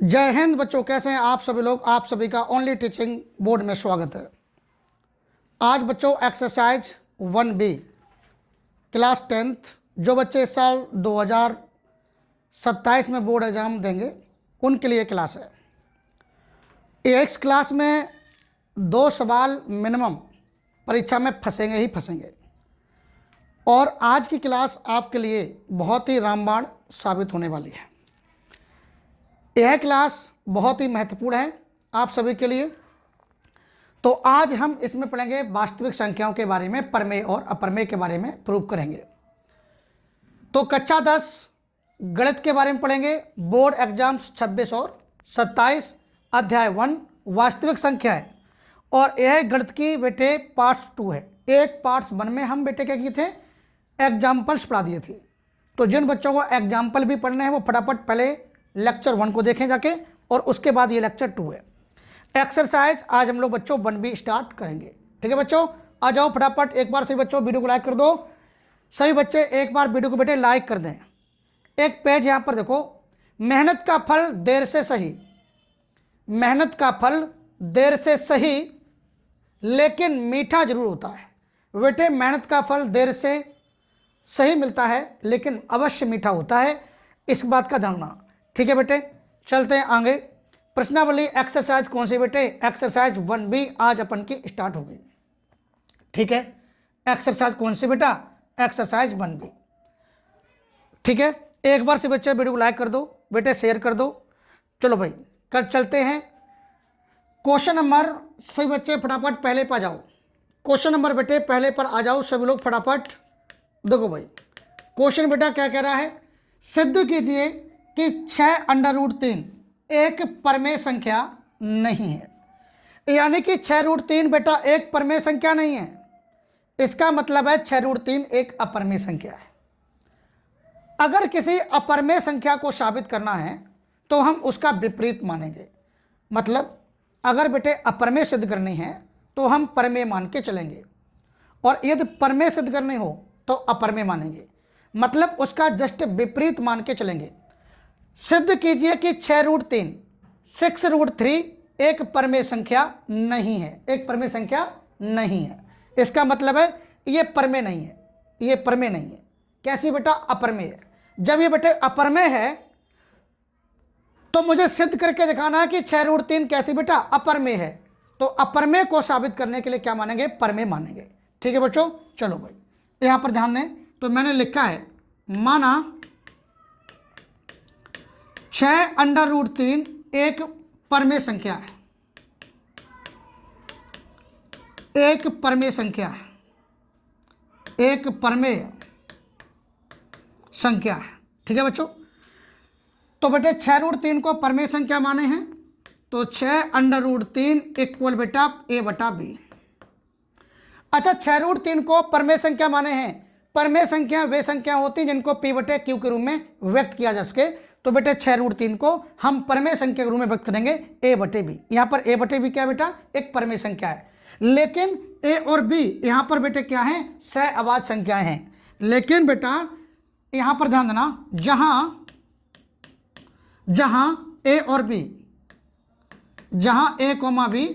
जय हिंद बच्चों, कैसे हैं आप सभी लोग। आप सभी का ओनली टीचिंग बोर्ड में स्वागत है। आज बच्चों एक्सरसाइज 1B क्लास 10th जो बच्चे इस साल 2027 में बोर्ड एग्ज़ाम देंगे उनके लिए क्लास है। एक क्लास में 2 सवाल मिनिमम परीक्षा में फंसेंगे ही फंसेंगे और आज की क्लास आपके लिए बहुत ही रामबाण साबित होने वाली है। यह क्लास बहुत ही महत्वपूर्ण है आप सभी के लिए। तो आज हम इसमें पढ़ेंगे वास्तविक संख्याओं के बारे में, प्रमेय और अप्रमेय के बारे में प्रूव करेंगे। तो कक्षा 10 गणित के बारे में पढ़ेंगे, बोर्ड एग्जाम्स 26 और 27, अध्याय 1 वास्तविक संख्या है। और यह गणित की बेटे पार्ट्स 2 है। एक पार्ट्स 1 में हम बेटे क्या किए थे, एग्जाम्पल्स पढ़ा दिए थे। तो जिन बच्चों को एग्जाम्पल भी पढ़ने हैं वो फटाफट पहले लेक्चर 1 को देखें जाके, और उसके बाद ये लेक्चर 2 है। एक्सरसाइज आज हम लोग बच्चों 1B स्टार्ट करेंगे। ठीक है बच्चों, आ जाओ फटाफट। एक बार सभी बच्चों वीडियो को लाइक कर दो। सभी बच्चे एक बार वीडियो को बेटे लाइक कर दें। एक पेज यहाँ पर देखो, मेहनत का फल देर से सही, मेहनत का फल देर से सही लेकिन मीठा जरूर होता है। बेटे मेहनत का फल देर से सही मिलता है लेकिन अवश्य मीठा होता है, इस बात का ध्यान रखना। ठीक है बेटे, चलते हैं आगे। प्रश्नावली एक्सरसाइज कौन सी बेटे, एक्सरसाइज 1B आज अपन की स्टार्ट होगी। ठीक है, एक्सरसाइज कौन सी बेटा, एक्सरसाइज 1B। ठीक है, एक बार से बच्चे वीडियो को लाइक कर दो बेटे, शेयर कर दो। चलो भाई कर चलते हैं। क्वेश्चन नंबर, सभी बच्चे फटाफट पहले पर आ जाओ। क्वेश्चन नंबर बेटे पहले पर आ जाओ सभी लोग फटाफट। देखो भाई क्वेश्चन बेटा क्या कह रहा है, सिद्ध कीजिए कि 6√3 एक परमेय संख्या नहीं है। यानी कि 6√3 बेटा एक परमेय संख्या नहीं है। इसका मतलब है 6√3 एक अपरमेय संख्या है। अगर किसी अपरमेय संख्या को साबित करना है तो हम उसका विपरीत मानेंगे। मतलब अगर बेटे अपरमेय सिद्ध करनी है तो हम परमेय मान के चलेंगे, और यदि परमेय सिद्ध करनी हो तो अपरमेय मानेंगे। मतलब उसका जस्ट विपरीत मान के चलेंगे। सिद्ध कीजिए कि 6√3 6√3 एक परमेय संख्या नहीं है, एक परमेय संख्या नहीं है। इसका मतलब है ये परमेय नहीं है, ये परमेय नहीं है। कैसी बेटा, अपरमेय है। जब ये बेटे अपरमेय है तो मुझे सिद्ध करके दिखाना है कि 6√3 कैसी बेटा, अपरमेय है। तो अपरमेय को साबित करने के लिए क्या मानेंगे, परमेय मानेंगे। ठीक है बच्चों, चलो भाई यहां पर ध्यान दें। तो मैंने लिखा है, माना 6√3 एक परमेय संख्या है, एक परमेय संख्या है, एक परमेय संख्या है। ठीक है बच्चों, तो बेटे 6√3 को परमेय संख्या माने हैं तो 6√3 इक्वल बेटा A/B। अच्छा 6√3 को परमेय संख्या माने हैं। परमेय संख्या वे संख्या होती हैं जिनको P/Q के रूप में व्यक्त किया जा सके। तो बेटे 6√3 को हम परमेय संख्या के रूप में व्यक्त करेंगे A/B। यहाँ पर A/B क्या बेटा, एक परमेय संख्या है। लेकिन A और B यहाँ पर बेटे क्या है, सहअवाच्य संख्याएं हैं। लेकिन बेटा यहाँ पर ध्यान देना, जहां A और B, जहां A, B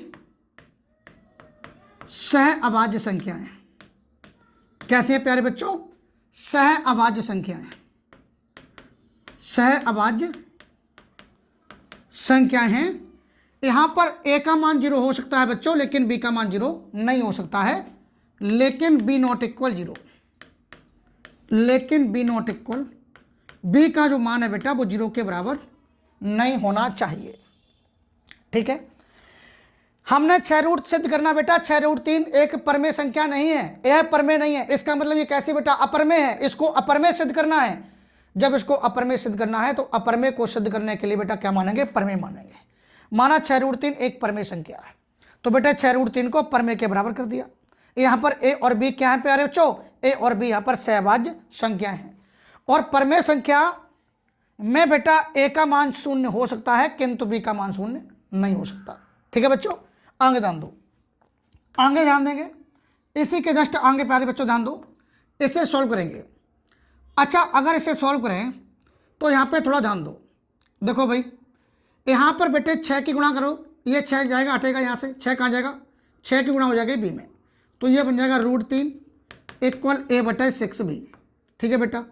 सहअवाच्य संख्याएं। कैसे है प्यारे बच्चों, सहअवाच्य संख्याएं, सहअवाच्य संख्याएं हैं। यहां पर A का मान 0 हो सकता है बच्चों, लेकिन B का मान 0 नहीं हो सकता है। लेकिन B नॉट इक्वल 0, लेकिन B नॉट इक्वल, B का जो मान है बेटा वो 0 के बराबर नहीं होना चाहिए। ठीक है, हमने 6 सिद्ध करना बेटा 6√3 एक परमेय संख्या नहीं है, यह परमेय नहीं है। इसका मतलब ये कैसी बेटा, अपरमेय है। इसको अपरमेय सिद्ध करना है। जब इसको अपरमेय सिद्ध करना है तो अपरमेय को सिद्ध करने के लिए बेटा क्या मानेंगे, परमेय मानेंगे। माना 6√3 एक परमेय संख्या है तो बेटा 6√3 को परमेय के बराबर कर दिया। यहाँ पर A और B क्या है प्यारे बच्चों, A और B यहाँ पर सहअवाच्य संख्या है। और परमेय संख्या में बेटा A का मान 0 हो सकता है किंतु B का मान 0 नहीं हो सकता। ठीक है बच्चों, आगे ध्यान दो, आगे ध्यान देंगे। इसी के जस्ट आगे प्यारे बच्चों ध्यान दो, इसे सॉल्व करेंगे। अच्छा अगर इसे सॉल्व करें तो यहाँ पे थोड़ा ध्यान दो। देखो भाई यहाँ पर बेटे 6 की गुणा करो, ये 6 जाएगा, हटेगा यहाँ से, 6 कहाँ जाएगा, 6 की गुणा हो जाएगी बी में, तो ये बन जाएगा √3 इक्वल a/6b। ठीक है बेटा,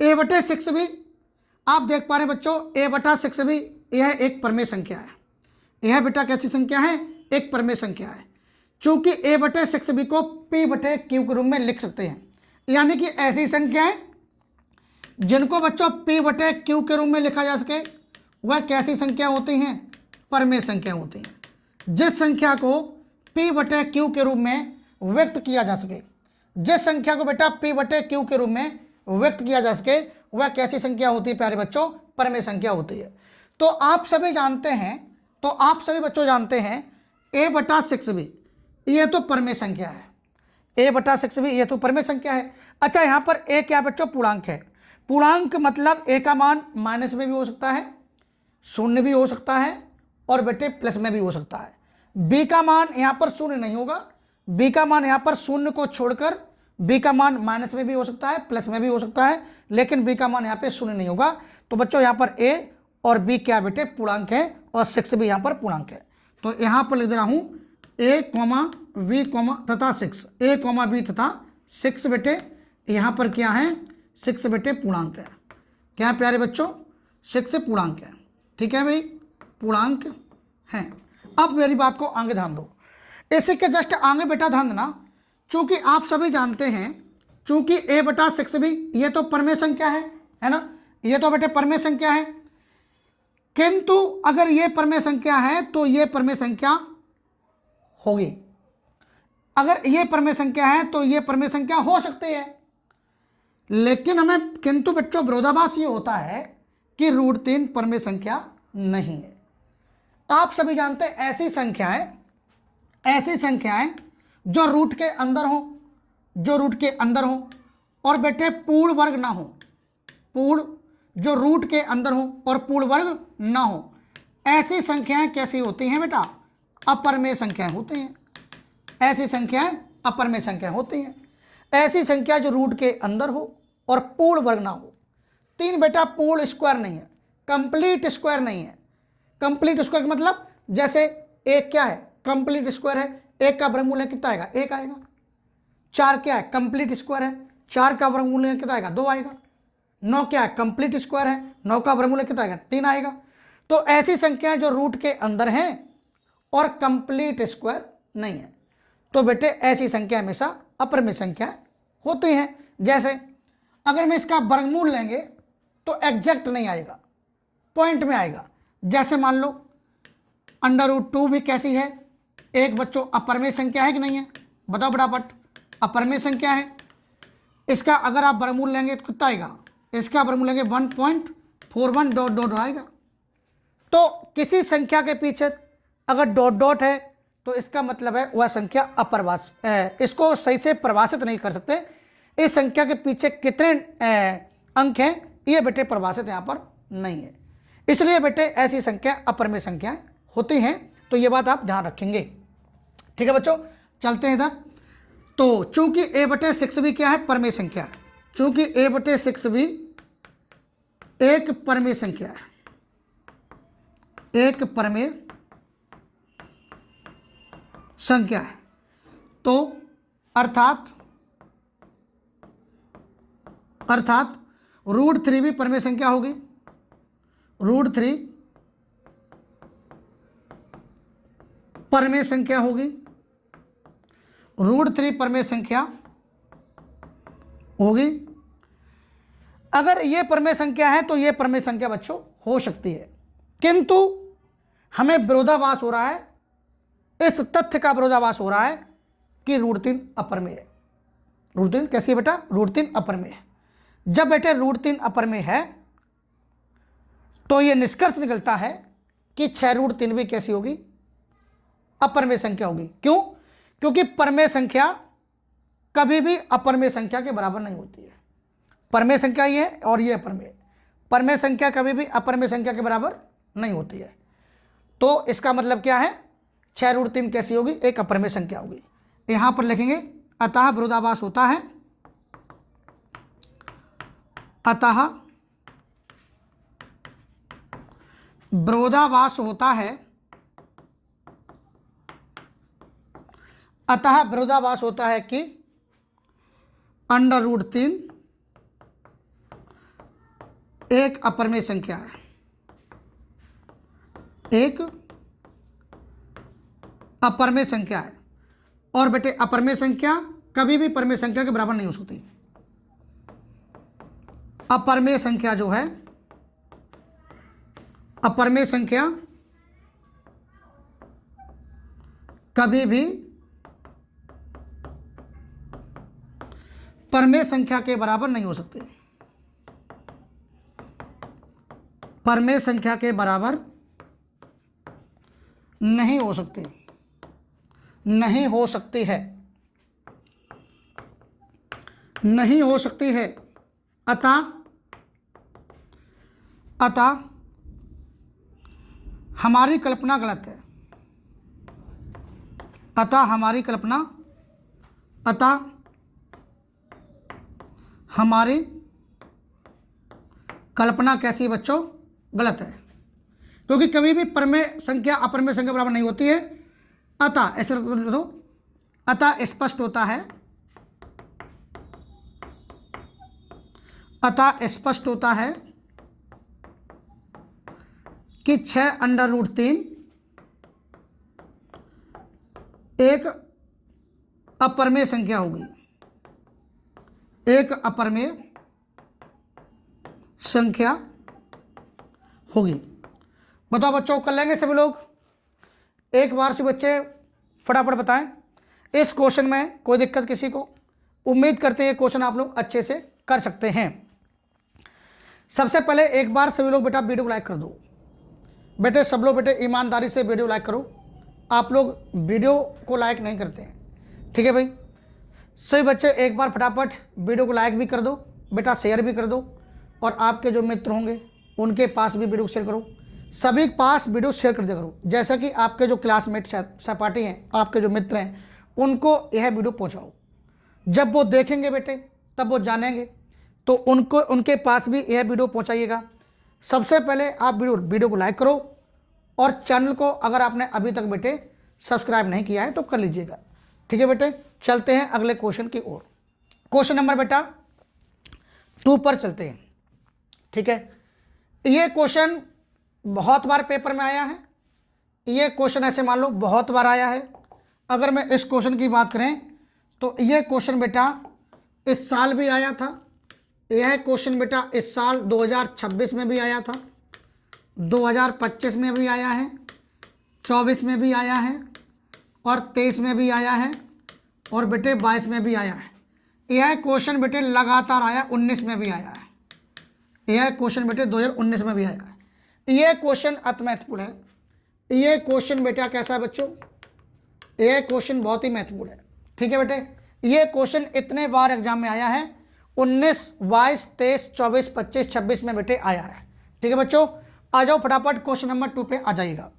a/6b आप देख पा रहे हैं बच्चों, a/6b यह एक परमेय संख्या है। यह बेटा कैसी संख्या है, एक परमेय संख्या है। चूंकि a/6b को p/q के रूप में लिख सकते हैं, यानी कि ऐसी संख्याएं जिनको बच्चों p/q के रूप में लिखा जा सके वह कैसी संख्या होती हैं, परमेय संख्या होती हैं। जिस संख्या को p/q के रूप में व्यक्त किया जा सके, जिस संख्या को बेटा p/q के रूप में व्यक्त किया जा सके वह कैसी संख्या होती है प्यारे बच्चों, परमेय संख्या होती है। तो आप सभी जानते हैं, तो आप सभी बच्चों जानते हैं a/6b ये तो परमेय संख्या है, a/6b ये तो परमेय संख्या है। अच्छा, यहाँ पर a क्या बच्चों, पूर्णांक है। पूर्णांक मतलब a का मान माइनस में भी हो सकता है, शून्य भी हो सकता है और बेटे प्लस में भी हो सकता है। b का मान यहाँ पर शून्य नहीं होगा, b का मान यहाँ पर शून्य को छोड़कर b का मान माइनस में भी हो सकता है, प्लस में भी हो सकता है, लेकिन b का मान यहाँ पे शून्य नहीं होगा। तो बच्चों यहाँ पर a और b क्या बेटे, पूर्णांक है, और 6 भी यहाँ पर पूर्णांक है। तो यहाँ पर लिख दे रहा हूँ a, v तथा 6, a, b तथा 6 बेटे यहाँ पर क्या है, 6 बेटे पूर्णांक है। क्या है प्यारे बच्चों, 6 पूर्णांक है। ठीक है भाई, पूर्णांक हैं। अब मेरी बात को आगे ध्यान दो, इसी के जस्ट आगे बेटा ध्यान देना, चूंकि आप सभी जानते हैं, चूंकि a/6b ये तो परमेय संख्या है ना, ये तो बेटे परमेय संख्या है। किंतु अगर ये परमेय संख्या है तो ये परमेय संख्या होगी, अगर ये परमेय संख्या है तो ये परमेय संख्या हो सकती है। लेकिन हमें किंतु बच्चों विरोधाभास ये होता है कि √3 परमेय संख्या नहीं है। आप सभी जानते हैं ऐसी संख्याएं जो रूट के अंदर हो, जो रूट के अंदर हो और बेटे पूर्ण वर्ग ना हो, पूर्ण जो रूट के अंदर हो और पूर्ण वर्ग ना हो, ऐसी संख्याएं कैसी होती हैं बेटा, अपरमेय संख्याएं होती हैं। ऐसी संख्याएं अपरमेय संख्या होती हैं। ऐसी संख्या जो रूट के अंदर हो और पूर्ण वर्ग ना हो। 3 बेटा पूर्ण स्क्वायर नहीं है, कंप्लीट स्क्वायर नहीं है। कंप्लीट स्क्वायर मतलब जैसे एक क्या है, कंप्लीट स्क्वायर है, एक का वर्गमूल कितना आएगा, 1 आएगा। 4 क्या है, कंप्लीट स्क्वायर है, 4 का वर्गमूल कितना आएगा, 2 आएगा। 9 क्या है, कंप्लीट स्क्वायर है, 9 का वर्गमूल कितना आएगा, 3 आएगा। तो ऐसी संख्याएं जो रूट के अंदर हैं और कंप्लीट स्क्वायर नहीं है, तो बेटे ऐसी संख्या हमेशा अपरमेय संख्या होती हैं। जैसे अगर मैं इसका वर्गमूल लेंगे तो एग्जैक्ट नहीं आएगा, पॉइंट में आएगा। जैसे मान लो √2 भी कैसी है, एक बच्चों अपरमेय संख्या है कि नहीं है, बताओ फटाफट, अपरमेय संख्या है। इसका अगर आप वर्गमूल लेंगे तो कितना आएगा, इसका वर्गमूल लेंगे 1.41 डॉट डॉट आएगा। तो किसी संख्या के पीछे अगर डॉट डॉट है तो इसका मतलब है वह संख्या अपरिभाष, इसको सही से परिभाषित नहीं कर सकते। इस संख्या के पीछे कितने अंक हैं ये बेटे परिभाषित यहाँ पर नहीं है, इसलिए बेटे ऐसी संख्या अपरमेय संख्याएं होती हैं। तो ये बात आप ध्यान रखेंगे। ठीक है बच्चों, चलते हैं इधर। तो चूंकि a/6b क्या है, परमेय संख्या है। चूंकि a/6b एक परमेय संख्या है, एक परमेय संख्या है, तो अर्थात √3 भी परमेय संख्या होगी। √3 परमेय संख्या होगी, √3 परमेय संख्या होगी। अगर ये परमेय संख्या है तो ये परमेय संख्या बच्चों हो सकती है, किंतु हमें विरोधाभास हो रहा है, इस तथ्य का विरोधाभास हो रहा है कि √3 अपरमेय है। √3 कैसी है बेटा, √3 अपरमेय है। जब बेटे √3 अपरमेय है तो यह निष्कर्ष निकलता है कि 6√3 भी कैसी होगी, अपरमेय संख्या होगी। क्यों, क्योंकि परमेय संख्या कभी भी अपरमेय संख्या के बराबर नहीं होती है। परमेय संख्या ये है और ये अपरमेय, परमेय संख्या कभी भी अपरमेय संख्या के बराबर नहीं होती है। तो इसका मतलब क्या है, 6√3 कैसी होगी, एक अपरमेय संख्या होगी। यहां पर लिखेंगे अतः विरोधाभास होता है, अतः विरोधाभास होता है, अतः विरोधाभास होता है कि √3 एक अपरिमेय संख्या है, एक अपरिमेय संख्या है। और बेटे अपरिमेय संख्या कभी भी परिमेय संख्या के बराबर नहीं हो सकती। अपरिमेय संख्या जो है, अपरिमेय संख्या कभी भी परिमेय संख्या के बराबर नहीं हो सकती। परिमेय संख्या के बराबर नहीं हो सकती, नहीं हो सकती है, नहीं हो सकती है। अतः हमारी कल्पना गलत है। अतः हमारी कल्पना कैसी है बच्चों? गलत है, क्योंकि कभी भी परिमेय संख्या अपरिमेय संख्या बराबर नहीं होती है। अतः ऐसे लिख दो, अतः स्पष्ट होता है, अतः स्पष्ट होता है कि 6√3 एक अपरिमेय संख्या होगी, एक अपरिमेय संख्या होगी। बताओ बच्चों, कर लेंगे सभी लोग? एक बार से बच्चे फटाफट बताएं। इस क्वेश्चन में कोई दिक्कत किसी को? उम्मीद करते हैं क्वेश्चन आप लोग अच्छे से कर सकते हैं। सबसे पहले एक बार सभी लोग बेटा वीडियो को लाइक कर दो। बेटे सब लोग बेटे ईमानदारी से वीडियो लाइक करो। आप लोग वीडियो को लाइक नहीं करते हैं, ठीक है भाई? सभी बच्चे एक बार फटाफट वीडियो को लाइक भी कर दो बेटा, शेयर भी कर दो, और आपके जो मित्र होंगे उनके पास भी वीडियो शेयर करो। सभी के पास वीडियो शेयर कर दिया करो, जैसा कि आपके जो क्लासमेट सहपाठी हैं, आपके जो मित्र हैं, उनको यह वीडियो पहुंचाओ। जब वो देखेंगे बेटे तब वो जानेंगे, तो उनको उनके पास भी यह वीडियो पहुंचाइएगा। सबसे पहले आप वीडियो को लाइक करो, और चैनल को अगर आपने अभी तक बेटे सब्सक्राइब नहीं किया है तो कर लीजिएगा, ठीक है बेटे? चलते हैं अगले क्वेश्चन की ओर। क्वेश्चन नंबर बेटा 2 पर चलते हैं, ठीक है? ये क्वेश्चन बहुत बार पेपर में आया है, ये क्वेश्चन ऐसे मान लो बहुत बार आया है। अगर मैं इस क्वेश्चन की बात करें तो ये क्वेश्चन बेटा इस साल भी आया था, यह क्वेश्चन बेटा इस साल 2026 में भी आया था, 2025 में भी आया है, 24 में भी आया है, और 23 में भी आया है, और बेटे 22 में भी आया है। यह क्वेश्चन बेटे लगातार आया, 19 में भी आया है। यह क्वेश्चन बेटे 2019 में भी आया है। यह क्वेश्चन अति महत्वपूर्ण है। यह क्वेश्चन बेटा कैसा है बच्चों? यह क्वेश्चन बहुत ही महत्वपूर्ण है, ठीक है बेटे? यह क्वेश्चन इतने बार एग्जाम में आया है, 19, 22, 23, 24, 25, 26 में बेटे आया है, ठीक है बच्चों? आ जाओ फटाफट क्वेश्चन नंबर 2 पे आ जाइएगा।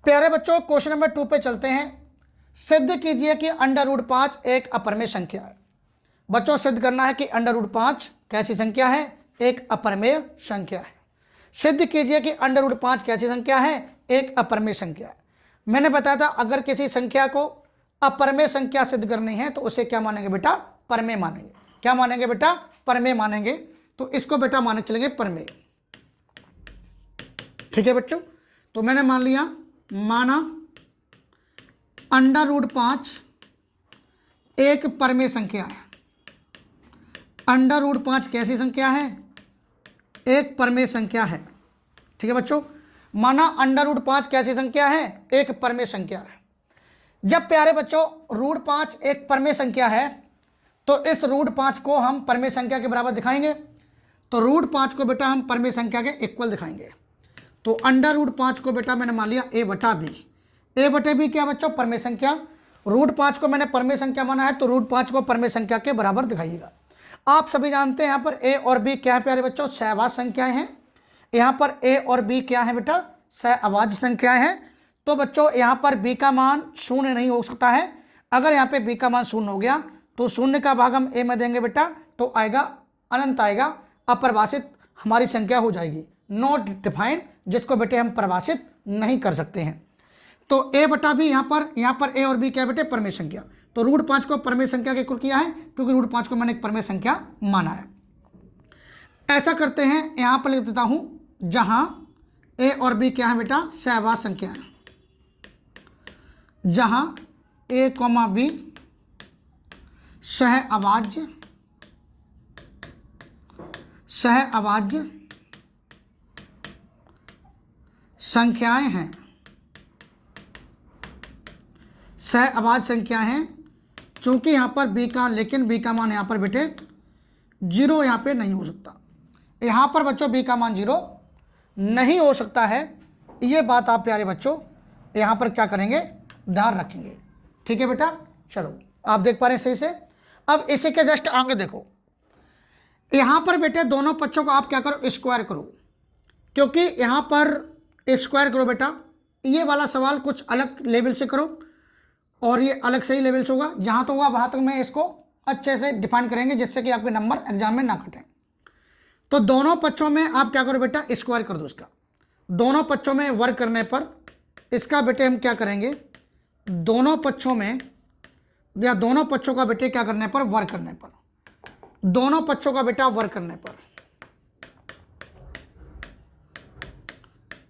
प्यारे बच्चों क्वेश्चन नंबर 2 पे चलते हैं। सिद्ध कीजिए कि √5 एक अपरिमेय संख्या है। बच्चों सिद्ध करना है कि √5 कैसी संख्या है? एक अपरिमेय संख्या है। सिद्ध कीजिए कि √5 कैसी संख्या है? एक अपरिमेय संख्या है। मैंने बताया था अगर किसी संख्या को अपरिमेय संख्या सिद्ध करनी है तो उसे क्या मानेंगे बेटा? परिमेय मानेंगे। क्या मानेंगे बेटा? परिमेय मानेंगे। तो इसको बेटा माने चलेंगे परिमेय, ठीक है बच्चों? तो मैंने मान लिया, माना √5 एक परिमेय संख्या है। √5 कैसी संख्या है? एक परिमेय संख्या है, ठीक है बच्चों? माना √5 कैसी संख्या है? एक परिमेय संख्या है। जब प्यारे बच्चों √5 एक परिमेय संख्या है तो इस √5 को हम परिमेय संख्या के बराबर दिखाएंगे। तो √5 को बेटा हम परिमेय संख्या के इक्वल दिखाएंगे। तो √5 को बेटा मैंने मान लिया a/b। a/b क्या बच्चों? परिमेय संख्या। √5 को मैंने परिमेय संख्या माना है, तो √5 को परिमेय संख्या के बराबर दिखाइएगा। आप सभी जानते हैं यहाँ पर a और b क्या है प्यारे बच्चों? सहवाज संख्याएं हैं। यहाँ पर a और b क्या है बेटा? सहअवाज्य संख्याएं हैं। तो बच्चों यहाँ पर b का मान 0 नहीं हो सकता है। अगर यहाँ पे b का मान 0 हो गया तो 0 का भाग हम a में देंगे बेटा, तो आएगा अनंत, आएगा अपरिभाषित हमारी संख्या हो जाएगी, नॉट डिफाइंड जिसको बेटे हम परिभाषित नहीं कर सकते हैं। तो ए बटा बी, यहाँ पर ए और बी क्या बेटे परमेय संख्या, तो रूट 5 को परमेय संख्या के इक्वल किया है, क्योंकि रूट 5 को मैंने एक परमेय संख्या माना है। ऐसा करते हैं, यहाँ पर लिख देता हूँ जहाँ ए और बी क्या है बेटा सहवाच संख्या है, जहाँ ए कॉमा बी सह अभाज्य संख्याएं हैं, सह अभाज्य संख्याएं हैं। चूंकि यहाँ पर बी का, लेकिन बी का मान यहाँ पर बेटे 0 यहाँ पे नहीं हो सकता, यहाँ पर बच्चों बी का मान 0 नहीं हो सकता है। ये बात आप प्यारे बच्चों यहाँ पर क्या करेंगे, ध्यान रखेंगे। ठीक है बेटा, चलो आप देख पा रहे हैं सही से। अब इसी के जस्ट आगे देखो, यहाँ पर बेटे दोनों पक्षों को आप क्या करो, स्क्वायर करो, क्योंकि यहाँ पर स्क्वायर करो बेटा, ये वाला सवाल कुछ अलग लेवल से करो और ये अलग से ही लेवल से होगा। जहाँ तो होगा वहाँ तक मैं इसको अच्छे से डिफाइन करेंगे, जिससे कि आपके नंबर एग्जाम में ना कटें। तो दोनों पक्षों में आप क्या करो बेटा, स्क्वायर कर दो इसका। दोनों पक्षों में वर्ग करने पर इसका बेटे हम क्या करेंगे, दोनों पक्षों में या दोनों पक्षों का बेटे क्या करने पर, वर्ग करने पर, दोनों पक्षों का बेटा वर्ग करने पर,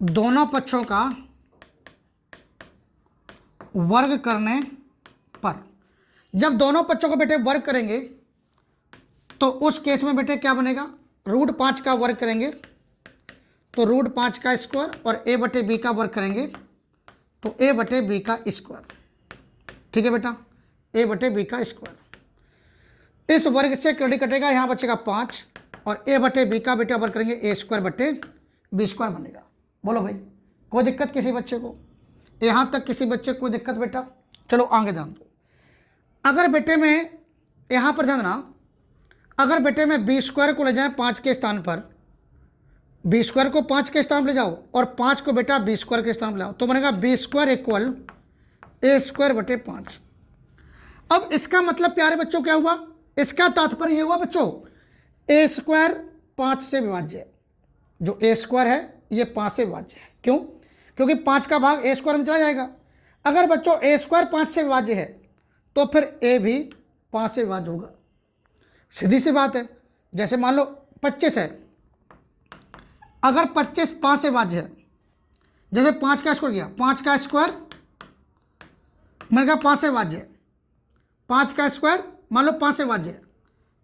दोनों पक्षों का वर्ग करने पर, जब दोनों पक्षों को बेटे वर्ग करेंगे तो उस केस में बेटे क्या बनेगा, रूट 5 का वर्ग करेंगे तो रूट 5 का स्क्वायर, और ए बटे बी का वर्ग करेंगे तो ए बटे बी का स्क्वायर। ठीक है बेटा, ए बटे बी का स्क्वायर। इस वर्ग से क्रडी कटेगा, यहाँ बचेगा 5, और ए बटे बी का बेटा वर्ग करेंगे ए स्क्वायर बटे बी स्क्वायर बनेगा। बोलो भाई, कोई दिक्कत किसी बच्चे को, यहाँ तक किसी बच्चे को कोई दिक्कत बेटा? चलो आगे ध्यान दो। अगर बेटे में यहाँ पर ध्यान देना, अगर बेटे में बी स्क्वायर को ले जाएं 5 के स्थान पर, बी स्क्वायर को 5 के स्थान पर ले जाओ और 5 को बेटा बी स्क्वायर के स्थान पर लाओ, तो बनेगा बी स्क्वायर इक्वल ए स्क्वायर बटे 5। अब इसका मतलब प्यारे बच्चों क्या हुआ, इसका तात्पर्य ये हुआ बच्चों, ए स्क्वायर 5 से विभाज्य है, जो ए स्क्वायर है ये 5 से विभाज्य है। क्यों? क्योंकि 5 का भाग ए स्क्वायर में चला जाएगा। अगर बच्चों ए स्क्वायर 5 से विभाज्य है तो फिर ए भी 5 से विभाज्य होगा। सीधी सी बात है। जैसे मान लो 25 है, अगर 25 5 से विभाज्य है, जैसे 5 का स्क्वायर किया, 5 का स्क्वायर मैंने कहा 5 से विभाज्य है, 5 का स्क्वायर मान लो 5 से विभाज्य है,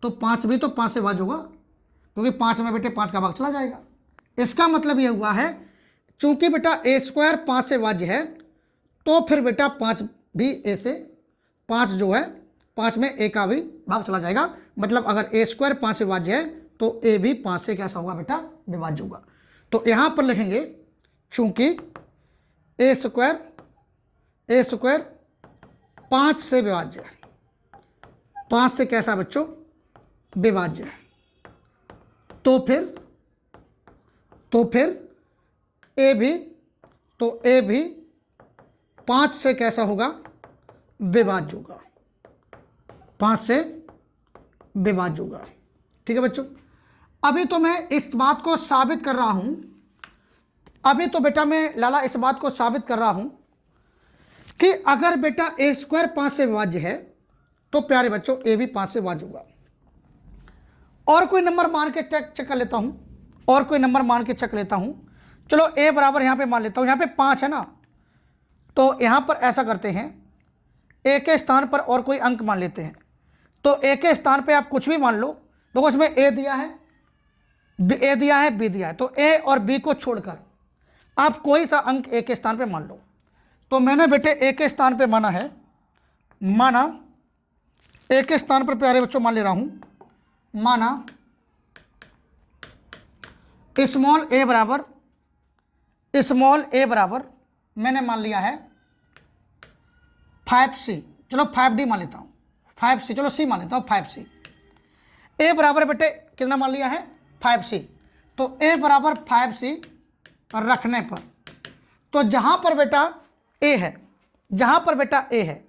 तो 5 भी तो 5 से विभाज्य होगा, क्योंकि 5 में बेटे 5 का भाग चला जाएगा। इसका मतलब ये हुआ है, चूंकि बेटा ए स्क्वायर 5 से विभाज्य है तो फिर बेटा 5 भी ए से, 5 जो है 5 में ए का भी भाग चला जाएगा। मतलब अगर ए स्क्वायर 5 से विभाज्य है तो ए भी 5 से कैसा होगा बेटा, विभाज्य होगा। तो यहाँ पर लिखेंगे चूंकि ए स्क्वायर 5 से विभाज्य है, 5 से कैसा बच्चों, विभाज्य है, तो फिर ए भी 5 से कैसा होगा, विभाज्य होगा, 5 से विभाज्य होगा। ठीक है बच्चों, अभी तो मैं इस बात को साबित कर रहा हूं, अभी तो बेटा मैं लाला इस बात को साबित कर रहा हूं कि अगर बेटा ए स्क्वायर 5 से विभाज्य है तो प्यारे बच्चों ए भी 5 से विभाज्य होगा। और कोई नंबर मान के चेक कर लेता हूं, और कोई नंबर मान के चेक लेता हूं। चलो ए बराबर यहां पे मान लेता हूं, यहां पे 5 है ना, तो यहां पर ऐसा करते हैं, ए के स्थान पर और कोई अंक मान लेते हैं। तो ए के स्थान पे आप कुछ भी मान लो, देखो इसमें ए दिया है, ए दिया है, बी दिया है, तो ए और बी को छोड़कर आप कोई सा अंक ए के स्थान पे मान लो। तो मैंने बेटे ए के स्थान पे माना है, माना ए के स्थान पर प्यारे बच्चों मान ले रहा हूं, माना स्मॉल ए बराबर मैंने मान लिया है 5C, चलो 5D मान लेता हूं, 5C, चलो C मान लेता हूं, 5C। ए बराबर बेटे कितना मान लिया है, 5C। तो ए बराबर 5C रखने पर, तो जहां पर बेटा ए है, जहां पर बेटा ए है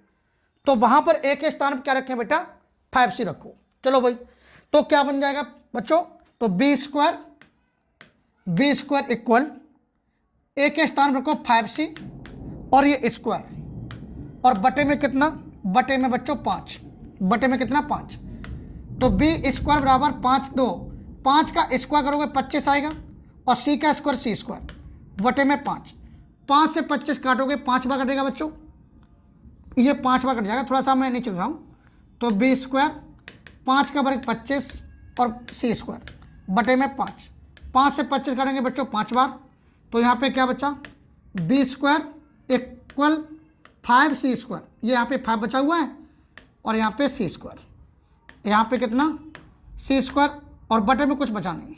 तो वहां पर ए के स्थान पर क्या रखें बेटा, 5C रखो। चलो भाई, तो क्या बन जाएगा बच्चों, तो बी स्क्वायर इक्वल ए के स्थान पर रखो 5c और ये स्क्वायर, और बटे में कितना, बटे में बच्चों 5, बटे में कितना 5, तो बी स्क्वायर बराबर 5 2, 5 का स्क्वायर करोगे 25 आएगा, और सी का स्क्वायर सी स्क्वायर बटे में 5, 5 से 25 काटोगे 5 बार कटेगा बच्चों, ये 5 बार कट जाएगा, थोड़ा सा मैं नहीं चल रहा हूँ, तो बी स्क्वायर 5 का वर्ग 25 और सी स्क्वायर बटे में 5, 5 से 25 काटेंगे बच्चों 5 बार, तो यहाँ पे क्या बचा, B square equal 5c square, ये यहाँ पे 5 बचा हुआ है, और यहाँ पे सी स्क्वायर, यहाँ पे कितना सी स्क्वायर, और बटे में कुछ बचा नहीं।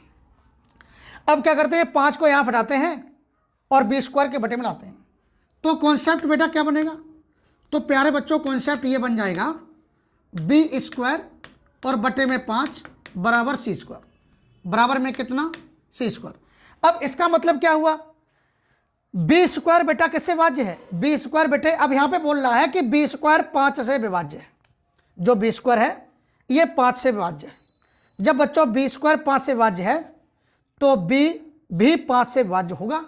अब क्या करते हैं, 5 को यहाँ हटाते हैं और बी स्क्वायर के बटे में लाते हैं, तो कॉन्सेप्ट बेटा क्या बनेगा, तो प्यारे बच्चों कॉन्सेप्ट ये बन जाएगा बी स्क्वायर और बटे में 5 बराबर सी स्क्वायर, बराबर में कितना सी स्क्वायर। अब इसका मतलब क्या हुआ, बी स्क्वायर बेटा किससे विभाज्य है, बी स्क्वायर बेटे, अब यहाँ पे बोल रहा है कि बी स्क्वायर 5 से विभाज्य है, जो बी स्क्वायर है ये 5 से विभाज्य है। जब बच्चों बी स्क्वायर 5 से विभाज्य है तो बी भी 5 से विभाज्य होगा।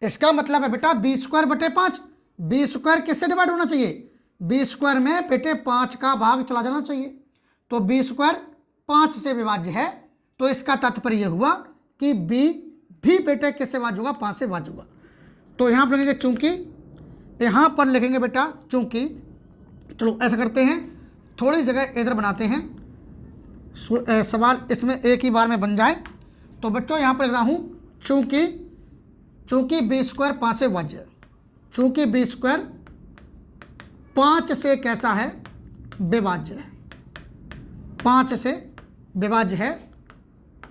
इसका मतलब है बेटा बी स्क्वायर बटे 5, बी स्क्वायर किससे डिवाइड होना चाहिए, बी स्क्वायर में बेटे 5 का भाग चला जाना चाहिए, तो बी स्क्वायर 5 से विभाज्य है, तो इसका तात्पर्य यह हुआ कि बी भी बेटे किससे विभाज्य होगा, 5 से विभाज्य होगा। तो यहाँ पर लिखेंगे चूंकि, यहाँ पर लिखेंगे बेटा चूंकि, चलो ऐसा करते हैं, थोड़ी जगह इधर बनाते हैं, सवाल इसमें एक ही बार में बन जाए। तो बच्चों यहाँ पर लिख रहा हूँ चूंकि बी स्क्वायर 5 से विभाज्य है, चूंकि बी स्क्वायर 5 से कैसा है, विभाज्य है, 5 से विभाज्य है,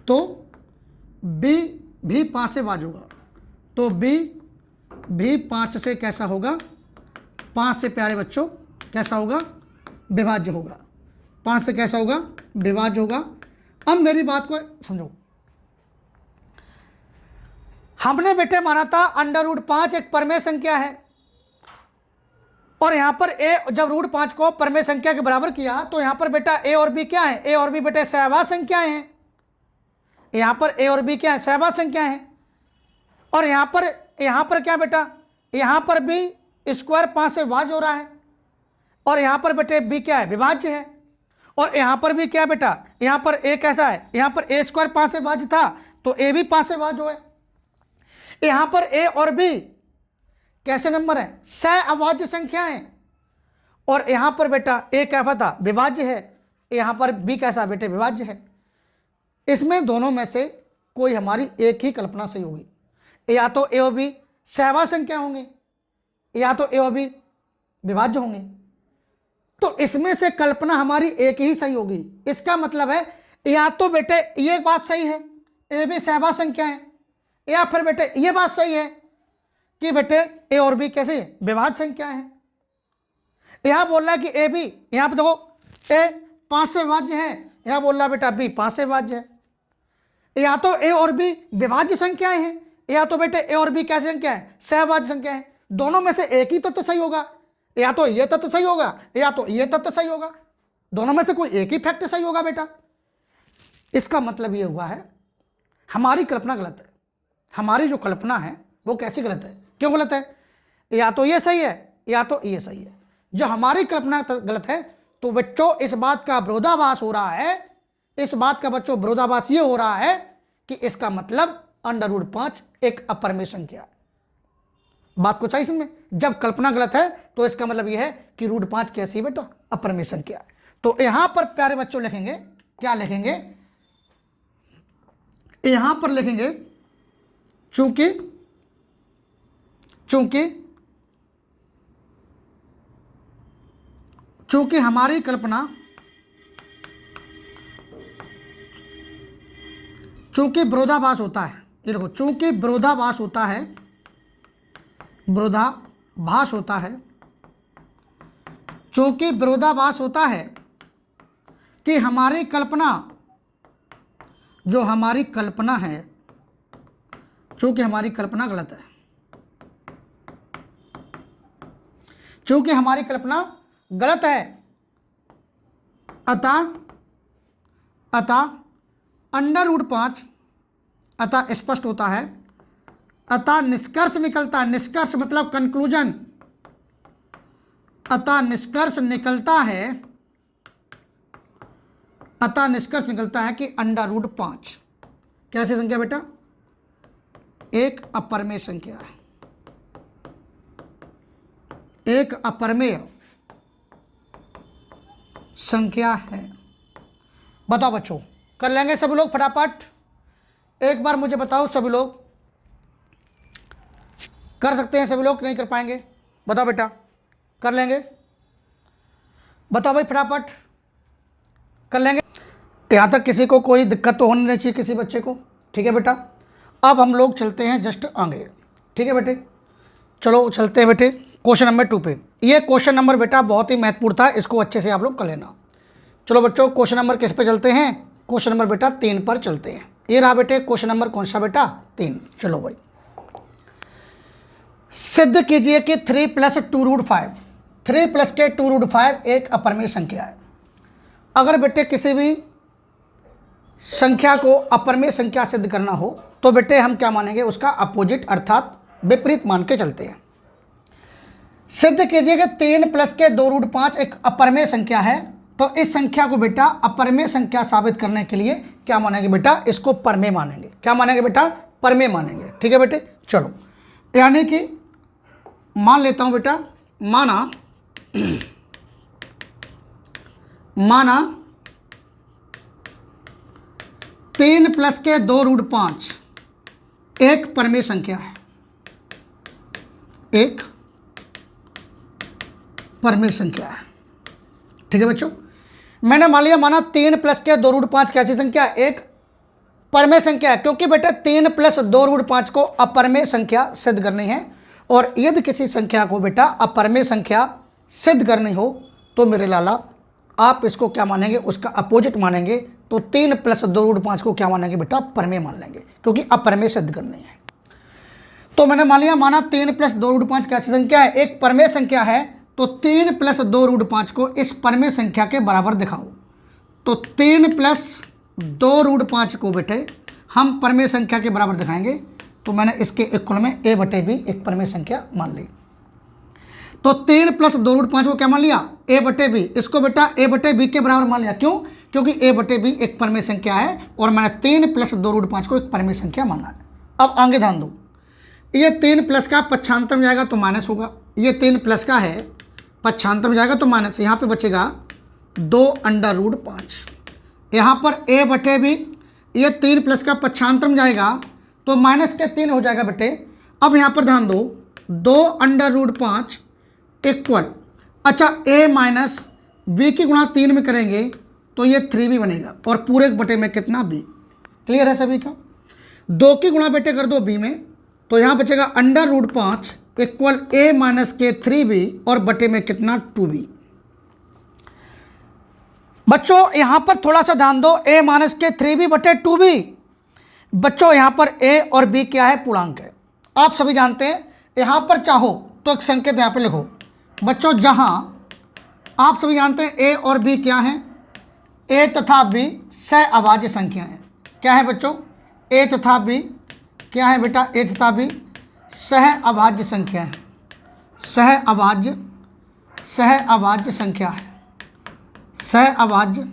तो बी भी 5 से विभाज्य होगा, तो बी भी 5 से कैसा होगा, 5 से प्यारे बच्चों कैसा होगा, विभाज्य होगा, 5 से कैसा होगा, विभाज्य होगा। अब मेरी बात को समझो, हमने बेटे माना था √5 एक परमेय संख्या है, और यहां पर ए, जब √5 को परमेय संख्या के बराबर किया तो यहां पर बेटा ए और बी क्या है, ए और बी बेटे सहवास संख्याएं हैं, यहां पर ए और बी क्या है, सहवास संख्याएं हैं, और यहां पर क्या बेटा, यहां पर बी स्क्वायर 5 से विभाज्य हो रहा है, और यहां पर बेटे बी क्या है, विभाज्य है, और यहां पर भी क्या है बेटा, यहां पर ए कैसा है, यहां पर ए स्क्वायर 5 से विभाज्य था, तो ए भी 5 से विभाज्य है। यहां पर ए और बी कैसे नंबर है, सहअभाज्य संख्या है, और यहां पर बेटा ए क्या था, विभाज्य है, यहां पर बी कैसा बेटे, विभाज्य है। इसमें दोनों में से कोई हमारी एक ही कल्पना सही होगी, या तो ए और बी सहवास संख्या होंगे, या तो ए और बी विभाज्य होंगे, तो इसमें से कल्पना हमारी एक ही सही होगी। इसका मतलब है या तो बेटे ये बात सही है ए बी सहवास संख्या है, या फिर बेटे ये बात सही है कि बेटे ए और बी कैसे विभाज्य संख्या है। यहां बोल रहा है कि ए बी, यहां पर देखो ए 5 से विभाज्य है, यहां बोल रहा बेटा बी 5 से विभाज्य है। या तो ए और बी विभाज्य संख्याएं हैं, या तो बेटे ए और बी कैसी संख्या है, सहभाज्य संख्या है। दोनों में से एक ही तत्व सही होगा, या तो ये तत्व सही होगा या तो ये तत्व सही होगा, दोनों में से कोई एक ही फैक्ट सही होगा बेटा। इसका मतलब ये हुआ है हमारी कल्पना गलत है, हमारी जो कल्पना है वो कैसी गलत है, क्यों गलत है, या तो ये सही है या तो ये सही है। जो हमारी कल्पना गलत है तो बच्चों इस बात का विरोधाभास हो रहा है, इस बात का बच्चों विरोधाभास ये हो रहा है कि इसका मतलब √5 एक अपरमेय संख्या है। बात को चाहिए समझ, जब कल्पना गलत है तो इसका मतलब यह है कि √5 कैसी बेटा, अपरमेय संख्या है। तो यहां पर प्यारे बच्चों लिखेंगे, क्या लिखेंगे, यहां पर लिखेंगे चूंकि हमारी कल्पना, चूंकि विरोधाभास होता है, ये देखो चूंकि विरोधाभास होता है, विरोधाभास होता है, चूंकि विरोधाभास होता है कि हमारी कल्पना, जो हमारी कल्पना है, चूंकि हमारी कल्पना गलत है, चूंकि हमारी कल्पना गलत है, अतः √5 अतः स्पष्ट होता है अतः निष्कर्ष निकलता है, निष्कर्ष मतलब कंक्लूजन, अतः निष्कर्ष निकलता है, अतः निष्कर्ष निकलता है कि √5 कैसी संख्या बेटा, एक अपरमेय संख्या है, एक अपरमेय संख्या है। बताओ बच्चों, कर लेंगे सभी लोग फटाफट, एक बार मुझे बताओ सभी लोग, कर सकते हैं सभी लोग, नहीं कर पाएंगे? बताओ बेटा, कर लेंगे? बताओ भाई फटाफट, कर लेंगे? यहाँ तक किसी को कोई दिक्कत तो होनी नहीं चाहिए किसी बच्चे को, ठीक है बेटा। अब हम लोग चलते हैं जस्ट आगे, ठीक है बेटे, चलो चलते हैं बेटे क्वेश्चन नंबर 2 पे। ये क्वेश्चन नंबर बेटा बहुत ही महत्वपूर्ण था, इसको अच्छे से आप लोग कर लेना। चलो बच्चों क्वेश्चन नंबर किस पे चलते हैं? क्वेश्चन नंबर बेटा 3 पर चलते हैं। ये रहा बेटे क्वेश्चन नंबर कौन सा बेटा? 3। चलो भाई, सिद्ध कीजिए कि 3 + 2√5, 3 + के 2√5 एक अपरमेय संख्या है। अगर बेटे किसी भी संख्या को अपरमेय संख्या सिद्ध करना हो तो बेटे हम क्या मानेंगे? उसका अपोजिट अर्थात विपरीत मान के चलते हैं। सिद्ध कीजिए कि 3 + के 2√5 एक अपरमेय संख्या है, तो इस संख्या को बेटा अपरमेय संख्या साबित करने के लिए क्या मानेंगे बेटा? इसको परमेय मानेंगे। क्या मानेंगे बेटा? परमेय मानेंगे, ठीक है बेटे। चलो, यानी कि मान लेता हूं बेटा, माना 3 + के 2√5 एक परमेय संख्या है, एक परमेय संख्या है, ठीक है बच्चों। मैंने मान लिया, माना 3 + के 2√5 कैसी संख्या है? एक परमेय संख्या है, क्योंकि बेटा 3 + 2√5 को अपरमेय संख्या सिद्ध करनी है, और यदि किसी संख्या को बेटा अपरमेय संख्या सिद्ध करनी हो तो मेरे लाला आप इसको क्या मानेंगे? उसका अपोजिट मानेंगे। तो 3 + 2√5 को क्या मानेंगे बेटा? परमेय मान लेंगे, क्योंकि अपरमेय सिद्ध करनी है। तो मैंने मान लिया, माना 3 + 2√5 कैसी संख्या है? एक परमेय संख्या है, तो 3 + 2√5 को इस परमेय संख्या के बराबर दिखाओ। तो 3 + 2√5 को बेटे हम परमेय संख्या के बराबर दिखाएंगे, तो मैंने इसके इक्वल में a/b एक परमेय संख्या मान ली। तो 3 + 2√5 को क्या मान लिया? a/b। इसको बेटा a/b के बराबर मान लिया। क्यों? क्योंकि a/b एक परमेय संख्या है और मैंने 3 + 2√5 को एक परमेय संख्या माना है। अब आगे ध्यान दो, ये 3 प्लस का पक्षांतर में जाएगा तो माइनस होगा, ये 3 प्लस का है पक्षांतर में जाएगा तो माइनस, यहाँ पे बचेगा 2√5। यहाँ पर a/b, ये 3 प्लस का पक्षांतर में जाएगा तो माइनस के 3 हो जाएगा बेटे। अब यहाँ पर ध्यान दो, 2√5 इक्वल, अच्छा a माइनस b की गुणा 3 में करेंगे तो ये 3b बनेगा, और पूरे बटे में कितना? b। क्लियर है सभी का? 2 की गुणा बेटे कर दो b में, तो यहाँ बचेगा √5 इक्वल a माइनस के 3b और बटे में कितना? 2b। बच्चों यहाँ पर थोड़ा सा ध्यान दो, a माइनस के 3b बटे 2b। बच्चों यहाँ पर a और b क्या है? पूर्णांक है। आप सभी जानते हैं, यहाँ पर चाहो तो एक संकेत यहाँ पर लिखो। बच्चों जहाँ आप सभी जानते हैं a और b क्या हैं? a तथा b सहअभाज्य संख्या है। क्या है बच्चों? a तथा b क्या है बेटा? a तथा b सहअभाज्य संख्या है, सहअभाज्य संख्या है, सहअभाज्य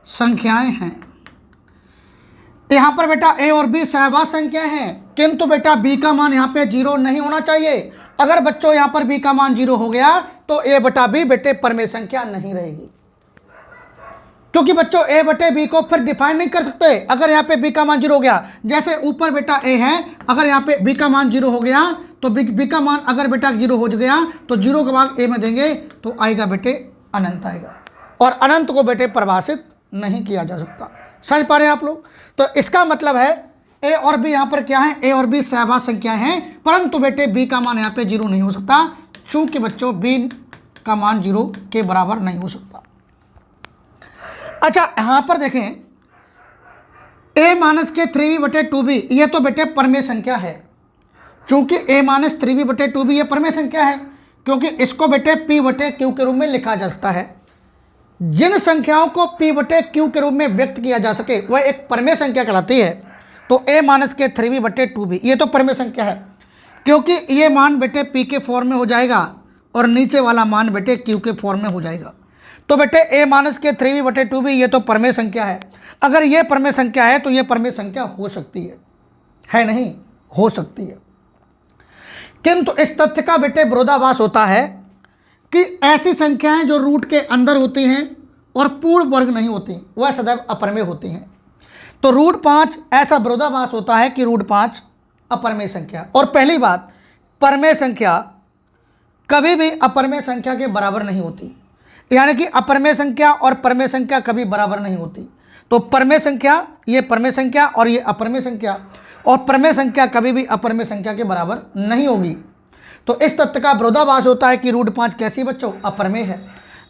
संख्याएं हैं। यहाँ पर बेटा a और b सहअभाज्य संख्याएं हैं, किंतु बेटा b का मान यहाँ पे 0 नहीं होना चाहिए। अगर बच्चों यहाँ पर b का मान 0 हो गया तो a/b बेटे परमेय संख्या नहीं रहेगी, क्योंकि बच्चों a/b को फिर डिफाइन नहीं कर सकते। अगर यहाँ पे b का मान 0 हो गया, जैसे ऊपर बेटा a है, अगर यहाँ पे b का मान 0 हो गया तो b का मान अगर बेटा 0 हो गया तो 0 का भाग a में देंगे तो आएगा बेटे अनंत आएगा, और अनंत को बेटे परिभाषित नहीं किया जा सकता। समझ पा रहे हैं आप लोग? तो इसका मतलब है a और b यहाँ पर क्या है? a और b सहअभाज्य संख्याएं हैं, परंतु बेटे b का मान यहाँ पे 0 नहीं हो सकता, चूंकि बच्चों b का मान 0 के बराबर नहीं हो सकता। अच्छा यहाँ पर देखें, a माइनस के 3b बटे 2b ये तो बेटे परमेय संख्या है। चूंकि a माइनस 3b बटे 2b ये परमेय संख्या है, क्योंकि इसको बेटे p बटे q के रूप में लिखा जा सकता है। जिन संख्याओं को p बटे q के रूप में व्यक्त किया जा सके वह एक परमेय संख्या कहलाती है। तो a माइनस के 3b बटे 2b, ये तो परमेय संख्या है क्योंकि ये मान बेटे p के फॉर्म में हो जाएगा और नीचे वाला मान बेटे q के फॉर्म में हो जाएगा। तो बेटे a माइनस के 3b बटे 2b ये तो परमेय संख्या है। अगर ये परमेय संख्या है तो ये परमेय संख्या हो सकती है नहीं, हो सकती है। किंतु इस तथ्य का बेटे विरोधाभास होता है कि ऐसी संख्याएं जो रूट के अंदर होती हैं और पूर्ण वर्ग नहीं होती, वह सदैव अपरमेय होती हैं। तो √5 ऐसा विरोधाभास होता है कि √5 अपरमेय संख्या। और पहली बात, परमेय संख्या कभी भी अपरमेय संख्या के बराबर नहीं होती, यानी कि अपरमेय संख्या और परमेय संख्या कभी बराबर नहीं होती। तो परमेय संख्या, ये परमेय संख्या और ये अपरमेय संख्या, और परमेय संख्या कभी भी अपरमेय संख्या के बराबर नहीं होगी। तो इस तथ्य का विरोधाभास होता है कि √5 कैसी बच्चों, अपरमेय है।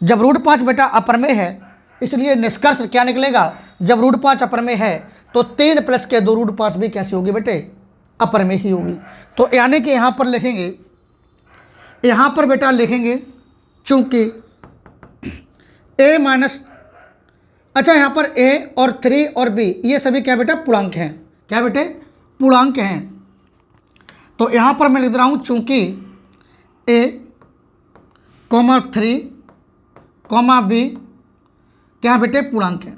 जब √5 बेटा अपरमेय है, इसलिए निष्कर्ष क्या निकलेगा, जब √5 अपरमेय है तो 3 प्लस के 2 √5 भी कैसी होगी बेटे, अपरमेय ही होगी। तो यानी कि यहाँ पर लिखेंगे, यहाँ पर बेटा लिखेंगे चूंकि a माइनस, अच्छा यहाँ पर a और 3 और b ये सभी क्या बेटा पूर्णांक हैं, क्या बेटे पूर्णांक हैं। तो यहाँ पर मैं लिख रहा हूँ चूंकि a, 3, b क्या बेटे पूर्णांक है,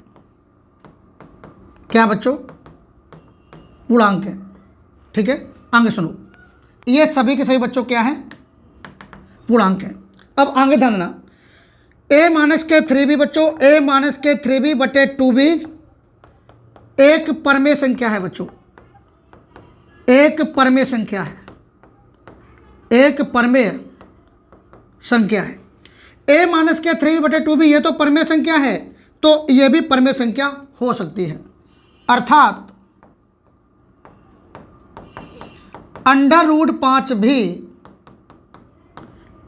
क्या बच्चों पूर्णांक है, ठीक है। आगे सुनो, ये सभी के सभी बच्चों क्या हैं, पूर्णांक हैं। अब आगे ध्यान देना, a माइनस के 3b बच्चों, a माइनस के 3b बटे 2b एक परमेय संख्या है बच्चों, एक परमेय संख्या है, एक परमेय संख्या है। a माइनस के 3b बटे 2b ये तो परमेय संख्या है, तो ये भी परमेय संख्या हो सकती है। अर्थात √5 भी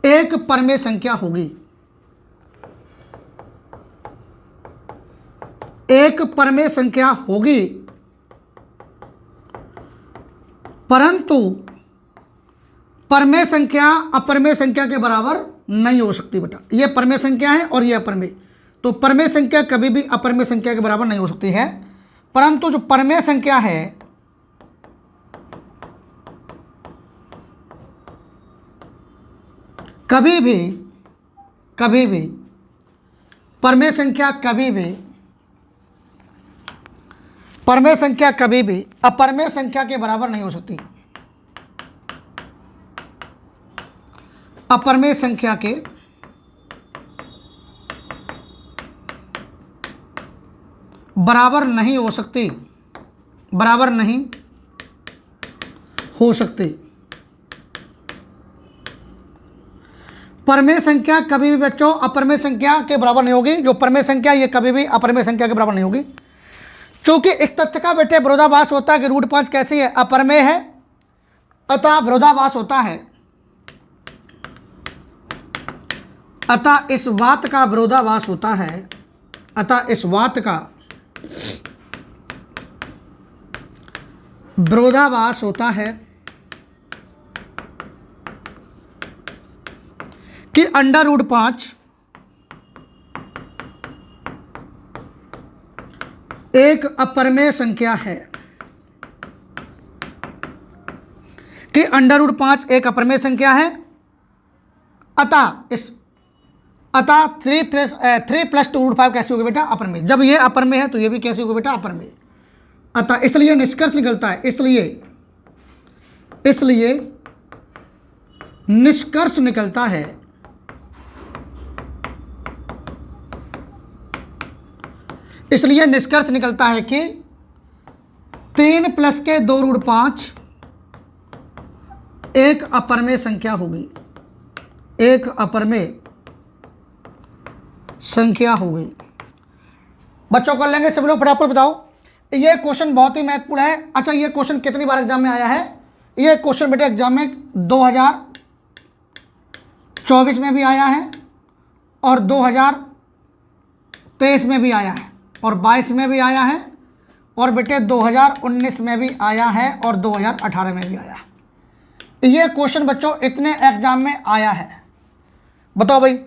एक परमेय संख्या होगी, एक परमेय संख्या होगी, परंतु परमेय संख्या अपरमेय संख्या के बराबर नहीं हो सकती बेटा। ये परमेय संख्या है और ये अपरमेय, तो परमेय संख्या कभी भी अपरमेय संख्या के बराबर नहीं हो सकती है। परंतु जो परमेय संख्या है कभी भी परमेय संख्या कभी भी अपरमेय संख्या के बराबर नहीं हो सकती, अपरमेय संख्या के बराबर नहीं हो सकती, बराबर नहीं हो सकती। परमेय संख्या कभी भी बच्चों अपरमेय संख्या के बराबर नहीं होगी। जो परमेय संख्या ये कभी भी अपरमेय संख्या के बराबर नहीं होगी, क्योंकि इस तथ्य का बेटे विरोधाभास होता है कि √5 कैसी है, अपरमेय है। अतः विरोधाभास होता है, अतः इस बात का विरोधाभास होता है, अतः इस बात का विरोधाभास होता है कि √5 एक अपरमेय संख्या है, कि √5 एक अपरमेय संख्या है। अतः 3 प्लस 2 √5 कैसे होगी बेटा, अपरमेय। जब ये अपरमेय है तो ये भी कैसे होगी बेटा, अपरमेय। अतः इसलिए निष्कर्ष निकलता है, इसलिए निष्कर्ष निकलता है कि 3 प्लस के 2 √5 एक अपरमेय संख्या होगी, एक अपरमेय संख्या होगी। बच्चों कर लेंगे सभी लोग फटाफट बताओ। ये क्वेश्चन बहुत ही महत्वपूर्ण है। अच्छा, ये क्वेश्चन कितनी बार एग्जाम में आया है? ये क्वेश्चन बेटे एग्जाम में 2024 में भी आया है और 2023 में भी आया है और 22 में भी आया है और बेटे 2019 में भी आया है और 2018 में भी आया है। ये क्वेश्चन बच्चों इतने एग्जाम में आया है। बताओ भाई,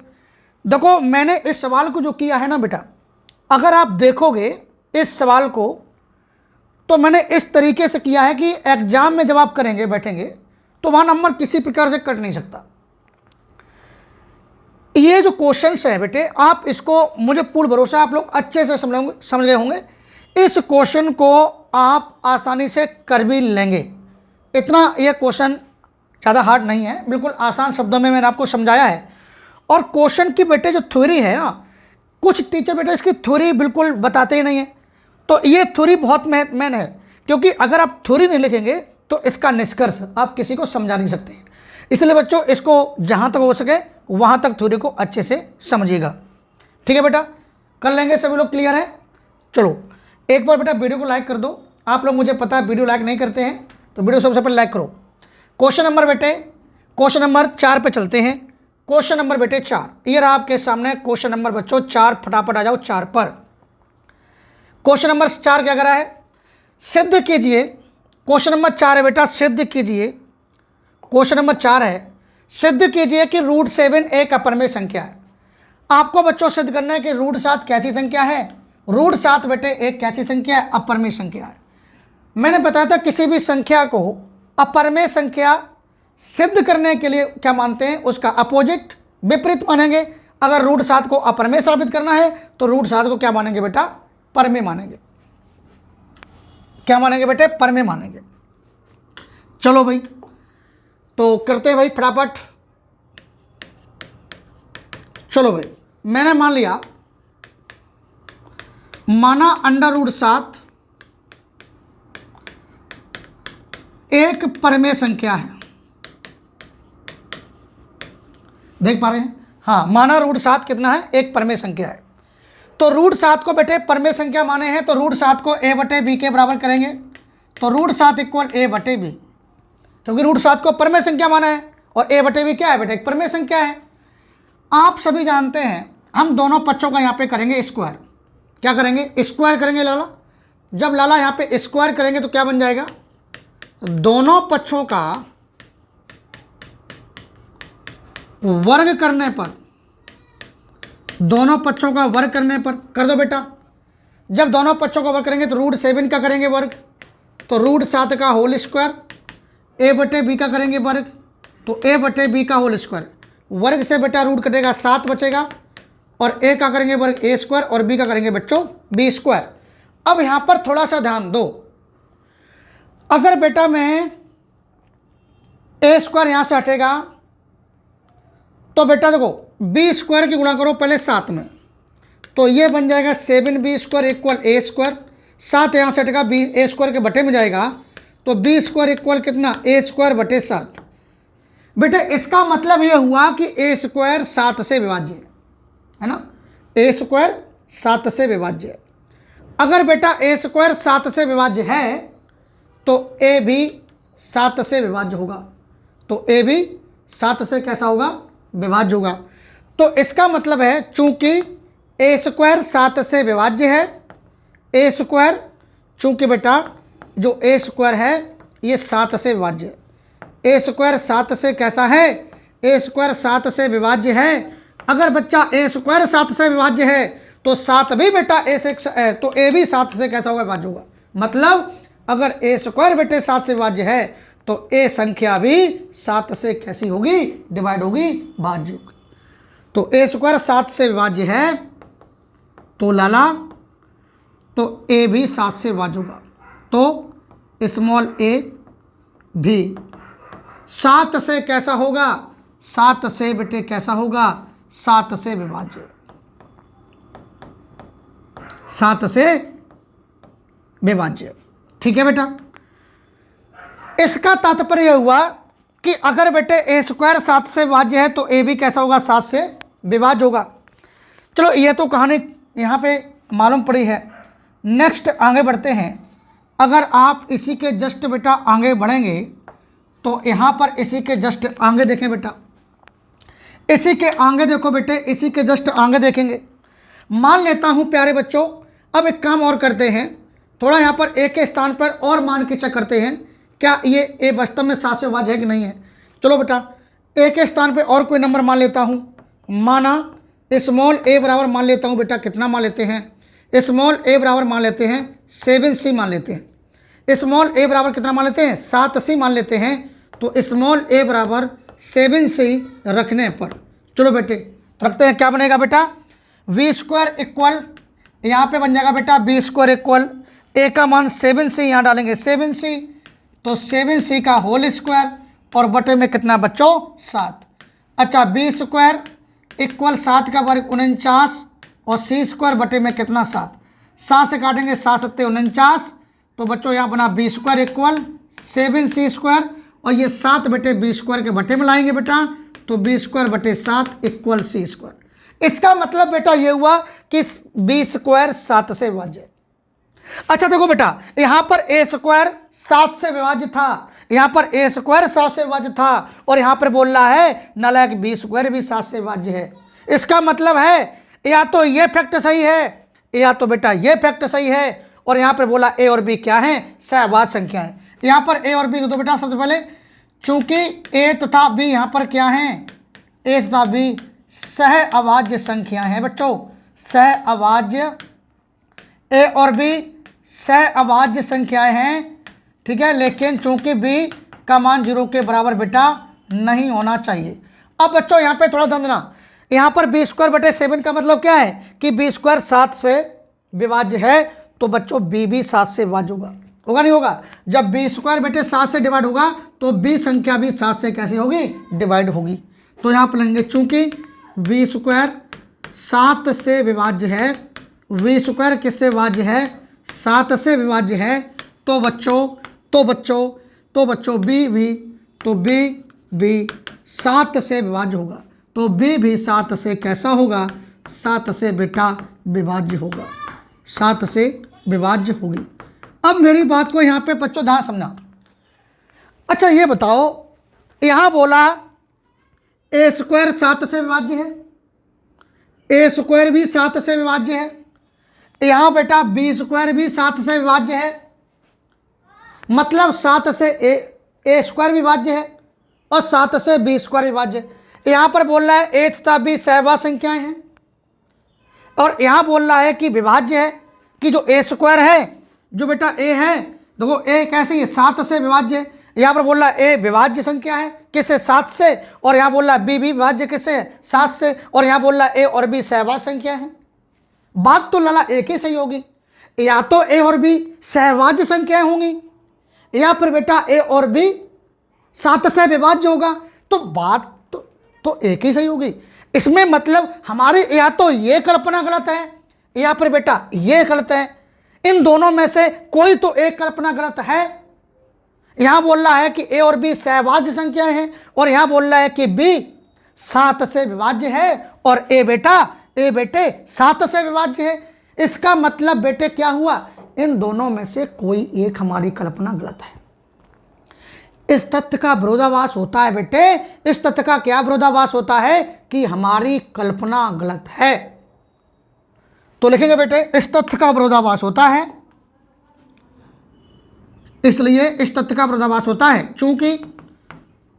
देखो मैंने इस सवाल को जो किया है ना बेटा, अगर आप देखोगे इस सवाल को तो मैंने इस तरीके से किया है कि एग्जाम में जब आप करेंगे बैठेंगे तो वहाँ नंबर किसी प्रकार से कट नहीं सकता। ये जो क्वेश्चंस है बेटे, आप इसको, मुझे पूर्ण भरोसा है आप लोग अच्छे से समझ गए होंगे। इस क्वेश्चन को आप आसानी से कर भी लेंगे, इतना ये क्वेश्चन ज़्यादा हार्ड नहीं है, बिल्कुल आसान शब्दों में मैंने आपको समझाया है। और क्वेश्चन की बेटे जो थ्योरी है ना, कुछ टीचर बेटे इसकी थ्योरी बिल्कुल बताते ही नहीं है, तो ये थ्योरी बहुत मेन है, क्योंकि अगर आप थ्योरी नहीं लिखेंगे तो इसका निष्कर्ष आप किसी को समझा नहीं सकते। इसलिए बच्चों इसको जहाँ तक हो सके वहाँ तक थ्योरी को अच्छे से समझिएगा। ठीक है बेटा, कर लेंगे सभी लोग, क्लियर है? चलो एक बार बेटा वीडियो को लाइक कर दो। आप लोग, मुझे पता है वीडियो लाइक नहीं करते हैं, तो वीडियो सबसे पहले लाइक करो। क्वेश्चन नंबर बेटे, क्वेश्चन नंबर 4 पे चलते हैं। क्वेश्चन नंबर बेटे 4, ये रहा आपके सामने क्वेश्चन नंबर बच्चों 4। फटाफट आ जाओ 4 पर। क्वेश्चन नंबर 4 क्या करा है, सिद्ध कीजिए। क्वेश्चन नंबर 4 है बेटा, सिद्ध कीजिए। क्वेश्चन नंबर 4 है, सिद्ध कीजिए कि √7 एक अपरिमेय संख्या है। आपको बच्चों सिद्ध करना है कि √7 कैसी संख्या है। √7 बेटे एक कैसी संख्या है, अपरिमेय संख्या है। मैंने बताया था किसी भी संख्या को अपरिमेय संख्या सिद्ध करने के लिए क्या मानते हैं, उसका अपोजिट, विपरीत मानेंगे। अगर √7 को अपरिमेय साबित करना है तो √7 को क्या मानेंगे बेटा, परिमेय मानेंगे। क्या मानेंगे बेटे, परिमेय मानेंगे। चलो भाई, तो करते हैं भाई फटाफट। चलो भाई, मैंने मान लिया, माना √7 एक परिमेय संख्या है। देख पा रहे हैं? हाँ, माना √7 कितना है, एक परिमेय संख्या है। तो √7 को बेटे परिमेय संख्या माने हैं, तो √7 को a/b के बराबर करेंगे। तो √7 = a/b, क्योंकि √7 को परिमेय संख्या माना है और a/b क्या है बेटे, एक परिमेय संख्या है। आप सभी जानते हैं, हम दोनों पक्षों का यहाँ पे करेंगे स्क्वायर। क्या करेंगे, स्क्वायर करेंगे लाला। जब लाला यहाँ पे स्क्वायर करेंगे तो क्या बन जाएगा, दोनों पक्षों का वर्ग करने पर, दोनों पक्षों का वर्ग करने पर कर दो बेटा। जब दोनों पक्षों का वर्ग करेंगे तो √7 का करेंगे वर्ग, तो √7 का होल स्क्वायर, a/b का करेंगे वर्ग, तो a/b का होल स्क्वायर। वर्ग से बेटा रूट कटेगा, 7 बचेगा, और a का करेंगे वर्ग a² और b का करेंगे बच्चों b²। अब यहां पर थोड़ा सा ध्यान दो, अगर बेटा मैं a² यहां से हटेगा तो बेटा देखो b² की गुणा करो पहले 7 में, तो ये बन जाएगा 7b² = a²। 7 यहाँ से हटेगा, a² के बटे में जाएगा, तो b² = कितना, a² / 7। बेटे इसका मतलब ये हुआ कि a² 7 से विभाज्य है ना, a² 7 से विभाज्य है। अगर बेटा a² 7 से विभाज्य है तो a भी 7 से विभाज्य होगा, तो a भी 7 से कैसा होगा, विभाज्य होगा। तो इसका मतलब है चूंकि a² 7 से विभाज्य है, a² चूंकि बेटा जो a² है ये 7 से विभाज्य है, a² 7 से कैसा है, a² 7 से विभाज्य है। अगर बच्चा a² 7 से विभाज्य है तो 7 भी बेटा तो a भी 7 से कैसा होगा, विभाज्य होगा। मतलब अगर a² बेटे 7 से विभाज्य है तो a संख्या भी 7 से कैसी होगी, डिवाइड होगी, भाज्य होगी। तो a² 7 से विभाज्य है तो लाला, तो a भी 7 से विभाज्य होगा, तो स्मॉल a भी 7 से कैसा होगा, 7 से बेटे कैसा होगा, 7 से विभाज्य, 7 से विभाज्य। ठीक है बेटा, इसका तात्पर्य हुआ कि अगर बेटे a² 7 से विभाज्य है तो a भी कैसा होगा, 7 से विभाज्य होगा। चलो ये तो कहानी यहाँ पे मालूम पड़ी है। नेक्स्ट आगे बढ़ते हैं। अगर आप इसी के जस्ट बेटा आगे बढ़ेंगे तो यहाँ पर इसी के जस्ट आगे देखें बेटा, इसी के आगे देखो बेटे, इसी के जस्ट आगे देखेंगे। मान लेता हूँ प्यारे बच्चों, अब एक काम और करते हैं, थोड़ा यहाँ पर a के स्थान पर और मान के चेक करते हैं क्या ये a वास्तव में 7 से विभाज्य है कि नहीं है। चलो बेटा a के स्थान पे और कोई नंबर मान लेता हूँ, माना स्मॉल a बराबर मान लेता हूँ बेटा, कितना मान लेते हैं, स्मॉल a बराबर मान लेते हैं 7c मान लेते हैं। स्मॉल ए बराबर कितना मान लेते हैं, 7c मान लेते हैं। तो स्मॉल ए बराबर 7c रखने पर, चलो बेटे रखते हैं, क्या बनेगा बेटा, वी स्क्वायर इक्वल, यहाँ पे बन जाएगा बेटा बी स्क्वायर इक्वल ए का मान 7c, यहाँ डालेंगे 7c, तो 7c का होल स्क्वायर और बटे में कितना बच्चों 7। अच्छा, बी स्क्वायर इक्वल 7 का वर्ग 49 और सी स्क्वायर बटे में कितना 7, 7 से काटेंगे 7 सत्ते 49, तो बच्चों यहाँ बना B square equal 7c square और ये 7 बटे बी स्क्वायर के बटे में लाएंगे बेटा, तो बी स्क्वायर बटे 7 इक्वल सी स्क्वायर। इसका मतलब बेटा ये हुआ कि बी स्क्वायर 7 से विभाज्य है। अच्छा देखो बेटा, यहां पर ए स्क्वायर 7 से विभाज्य था, यहां पर ए स्क्वायर 7 से विभाज्य था और यहां पर बोल रहा है नालायक बी स्क्वायर भी 7 से विभाज्य है। इसका मतलब है या तो ये फैक्ट सही है या तो बेटा ये फैक्ट सही है, और यहां पर बोला ए और बी क्या है, सहभाज्य संख्या है। यहां पर ए और बी लिख दो बेटा सबसे पहले, चूंकि ए तथा बी यहां पर क्या है, ए तथा बी सह अभाज्य संख्या है बच्चों, सह अभाज्य, ए और बी सह अभाज्य संख्याएं हैं, ठीक है, लेकिन चूंकि बी का मान 0 के बराबर बेटा नहीं होना चाहिए। अब बच्चों यहाँ पे थोड़ा ध्यान देना, यहाँ पर बी स्क्वायर बटे 7 का मतलब क्या है कि बी स्क्वायर 7 से विभाज्य है, तो बच्चों बी भी 7 से विभाज्य होगा, होगा नहीं होगा। जब बी स्क्वायर बटे 7 से डिवाइड होगा तो बी संख्या भी 7 से कैसे होगी, डिवाइड होगी। तो यहाँ पर लेंगे चूंकि बी स्क्वायर 7 से विभाज्य है, वी स्क्वायर किससे विभाज्य है, 7 से विभाज्य है, तो बच्चों बी भी 7 से विभाज्य होगा, तो बी भी 7 से कैसा होगा, 7 से बेटा विभाज्य होगा, 7 से विभाज्य होगी। अब मेरी बात को यहाँ पे बच्चों ध्यान समझना। अच्छा ये बताओ, यहाँ बोला ए स्क्वायर 7 से विभाज्य है, ए स्क्वायर भी 7 से विभाज्य है, यहाँ बेटा बी स्क्वायर भी 7 से विभाज्य है, मतलब 7 से ए स्क्वायर विभाज्य है और 7 से बी स्क्वायर विभाज्य है। यहाँ पर बोल रहा है ए तथा बी सहभाज्य संख्याएं हैं, और यहाँ बोल रहा है कि विभाज्य है, कि जो ए स्क्वायर है, जो बेटा ए है, देखो ए कैसे, ये 7 से विभाज्य है। यहाँ पर बोल रहा है ए विभाज्य संख्या है किससे, 7 से, और यहाँ बोल रहा है बी भी विभाज्य किससे, 7 से, और यहाँ बोल रहा है ए और बी सहभाज्य संख्या है। बात तो लाला एक ही सही होगी, या तो ए और बी सहभाज्य संख्याएं होंगी या फिर बेटा ए और बी 7 से विभाज्य होगा, तो बात तो एक ही सही होगी। इसमें मतलब हमारी या तो ये कल्पना गलत है या फिर बेटा ये गलत है, इन दोनों में से कोई तो एक कल्पना गलत है। यहां बोल रहा है कि ए और बी सहभाज्य संख्याएं हैं और यहां बोल रहा है कि बी 7 से विभाज्य है और ए बेटे 7 से विभाज्य है। इसका मतलब बेटे क्या हुआ, इन दोनों में से कोई एक हमारी कल्पना गलत है। इस तथ्य का विरोधाभास होता है बेटे, इस तथ्य का क्या विरोधाभास होता है कि हमारी कल्पना गलत है। तो लिखेंगे बेटे इस तथ्य का विरोधाभास होता है, इसलिए इस तथ्य का विरोधाभास होता है, चूंकि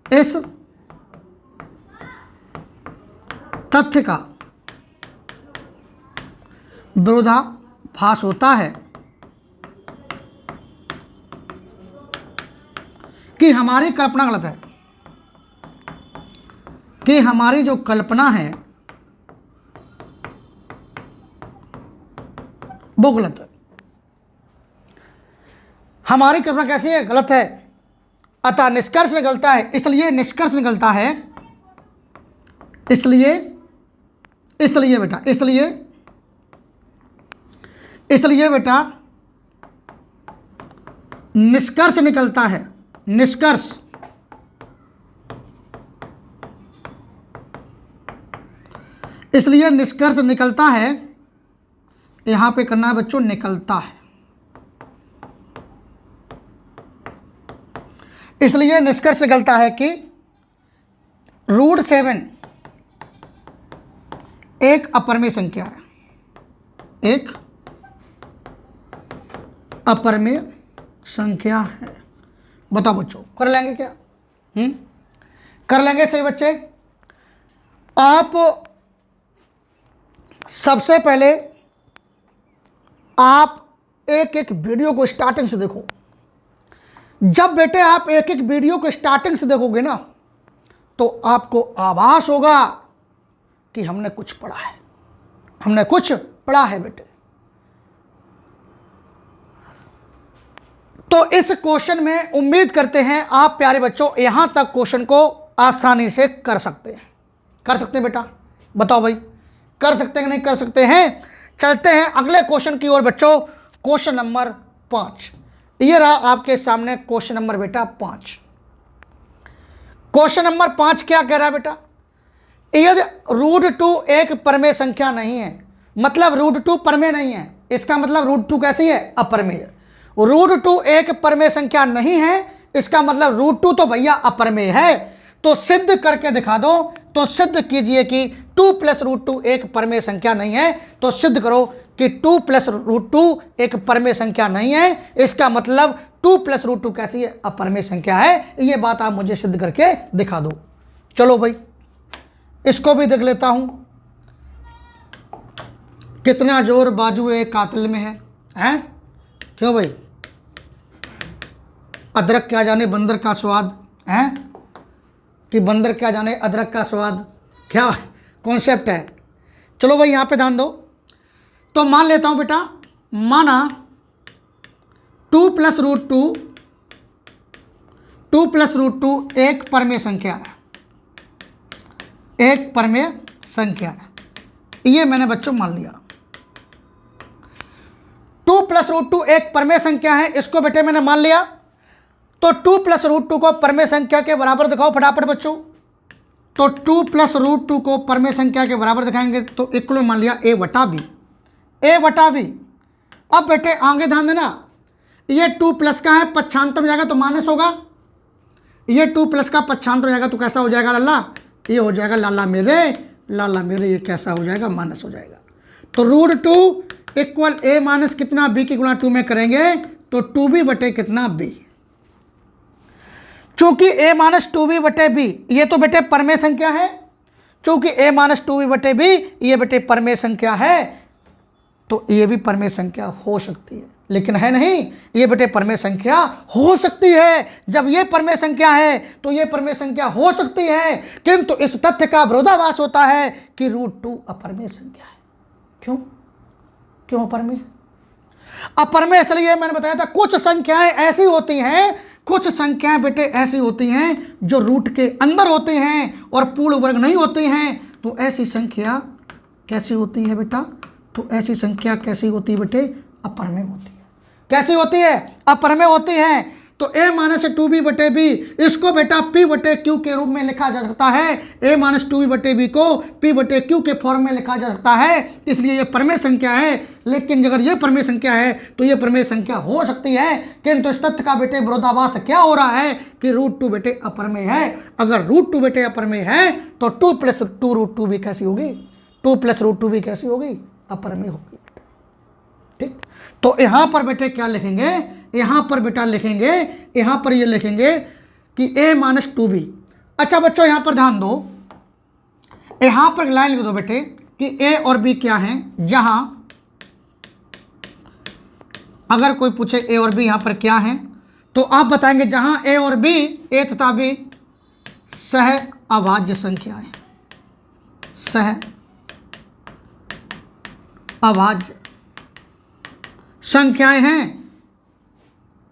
इस तथ्य का विरोधाभास होता है कि हमारी कल्पना गलत है, कि हमारी जो कल्पना है वो गलत है। हमारी कल्पना कैसी है, गलत है, अतः निष्कर्ष निकलता है, इसलिए निष्कर्ष निकलता है, इसलिए बेटा निष्कर्ष निकलता है, निष्कर्ष इसलिए निष्कर्ष निकलता है, यहां पे करना है बच्चों निकलता है, इसलिए निष्कर्ष निकलता है कि √7 एक अपरिमेय संख्या है, एक अपरिमेय संख्या है। बताओ बच्चों कर लेंगे क्या, कर लेंगे सही बच्चे। आप सबसे पहले आप एक वीडियो को स्टार्टिंग से देखो, जब बेटे आप एक एक वीडियो को स्टार्टिंग से देखोगे ना तो आपको आभास होगा कि हमने कुछ पढ़ा है, हमने कुछ पढ़ा है बेटे। तो इस क्वेश्चन में उम्मीद करते हैं आप प्यारे बच्चों यहां तक क्वेश्चन को आसानी से कर सकते हैं। कर सकते हैं बेटा? बताओ भाई, कर सकते हैं कि नहीं कर सकते हैं? चलते हैं अगले क्वेश्चन की ओर बच्चों। क्वेश्चन नंबर 5, ये रहा आपके सामने क्वेश्चन नंबर बेटा 5। क्वेश्चन नंबर 5 क्या कह रहा है बेटा? यदि √2 एक परमेय संख्या नहीं है, मतलब √2 परमेय नहीं है, इसका मतलब √2 कैसी है? अपरमेय। √2 एक परमेय संख्या नहीं है, इसका मतलब √2 तो भैया अपरमेय है। तो सिद्ध करके दिखा दो। तो सिद्ध कीजिए कि 2 + √2 एक परमेय संख्या नहीं है। तो सिद्ध करो कि 2 + √2 एक परमेय संख्या नहीं है, इसका मतलब 2 + √2 कैसी है? अपरमेय संख्या है। ये बात आप मुझे सिद्ध करके दिखा दो। चलो भाई, इसको भी देख लेता हूं। कितना जोर बाजुए कातिल में है? क्यों भाई? अदरक क्या जाने बंदर का स्वाद है, कि बंदर क्या जाने अदरक का स्वाद, क्या कॉन्सेप्ट है? चलो भाई यहां पे ध्यान दो। तो मान लेता हूं बेटा, माना 2 + √2 एक परमेय संख्या है, एक परमेय संख्या है। ये मैंने बच्चों मान लिया। 2 + √2 एक परमेय संख्या है, इसको बेटे मैंने मान लिया। तो 2 + √2 को परमेय संख्या के बराबर दिखाओ फटाफट बच्चों। तो 2 + √2 को परमेय संख्या के बराबर दिखाएंगे तो इक्वल मान लिया a/b, a/b। अब बेटे आगे ध्यान देना, ये 2 प्लस का है, पक्षांतर हो जाएगा तो माइनस होगा। ये 2 प्लस का पक्षांतर हो जाएगा तो कैसा हो जाएगा लल्ला? ये हो जाएगा लाला मेरे, ये कैसा हो जाएगा? माइनस हो जाएगा। तो √2 = a माइनस कितना b की गुणा 2 में करेंगे तो 2b/, कितना b। चूंकि a - 2b/b ये तो बेटे परमेय संख्या है, चूंकि a - 2b/b ये बेटे परमेय संख्या है, तो ये भी परमेय संख्या हो सकती है। लेकिन है नहीं, ये बेटे परमेय संख्या हो सकती है। जब ये परमेय संख्या है तो ये परमेय संख्या हो सकती है, किंतु इस तथ्य का विरोधाभास होता है कि √2 अपरमेय संख्या है। क्यों अपरमेय? अपरमेय इसलिए मैंने बताया था, कुछ संख्याएं ऐसी होती हैं, कुछ संख्याएं बेटे ऐसी होती हैं जो रूट के अंदर होती हैं और पूर्ण वर्ग नहीं होती हैं। तो ऐसी संख्या कैसी होती है बेटा? तो ऐसी संख्या कैसी होती है बेटे? अपरमेय होती है। कैसी होती है? अपरमेय होती है। तो a - 2b/b इसको बेटा p/q के रूप में लिखा जा सकता है। a - 2b/b को p/q के फॉर्म में लिखा जा सकता है, इसलिए ये परमेय संख्या है। लेकिन अगर ये परमेय संख्या है तो ये परमेय संख्या हो सकती है, किंतु इस तथ्य का बेटे विरोधाभास क्या हो रहा है कि √2 बेटे अपरमेय है। अगर √2 बेटे अपरमेय है तो 2 + 2√2 भी कैसी होगी? 2 + √2 भी कैसी होगी? अपरमेय होगी। ठीक, तो यहां पर बेटे क्या लिखेंगे? यहां पर बेटा लिखेंगे, यहां पर ये लिखेंगे कि a - 2b। अच्छा बच्चों यहां पर ध्यान दो, यहां पर लाइन लिख दो बेटे कि a और b क्या हैं। जहां अगर कोई पूछे a और b यहां पर क्या हैं तो आप बताएंगे जहां a और b, a तथा b सह अभाज्य संख्याएं, सह अभाज्य संख्याएं हैं,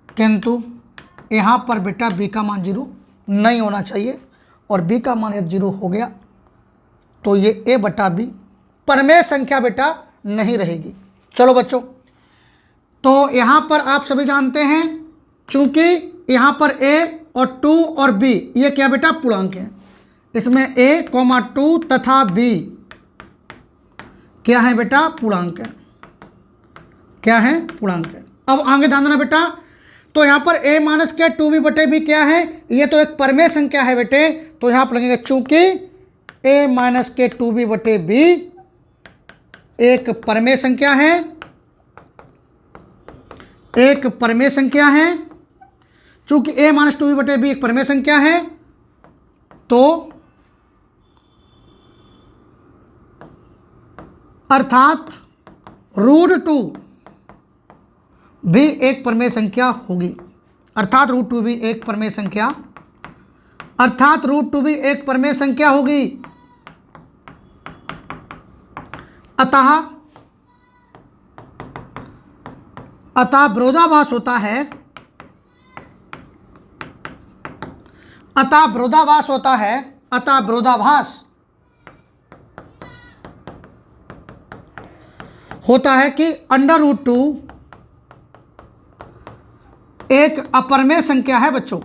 किंतु यहाँ पर बेटा b का मान 0 नहीं होना चाहिए, और b का मान यदि 0 हो गया तो ये a/b परमेय संख्या बेटा नहीं रहेगी। चलो बच्चों, तो यहाँ पर आप सभी जानते हैं, चूंकि यहाँ पर a और 2 और b ये क्या बेटा? पूर्णांक हैं। इसमें a, 2 तथा b क्या है बेटा? पूर्णांक है। क्या है? पूर्णांक है। अब आगे ध्यान देना बेटा, तो यहां पर a - क्या 2b/b क्या है? ये तो एक परमेय संख्या है बेटे, तो यहां पर लगेगा चूंकि a - के 2b/b एक परमेय संख्या है, एक परमेय संख्या है। चूंकि a - 2b/b एक परमेय संख्या है, तो अर्थात √2 भी एक परमेय संख्या होगी। अर्थात रूट टू भी एक परमेय संख्या, अर्थात रूट टू भी एक परमेय संख्या होगी। अतः विरोधाभास होता है, अतः विरोधाभास होता है, अतः विरोधाभास होता है कि अंडर रूट टू एक अपरमेय संख्या है बच्चों,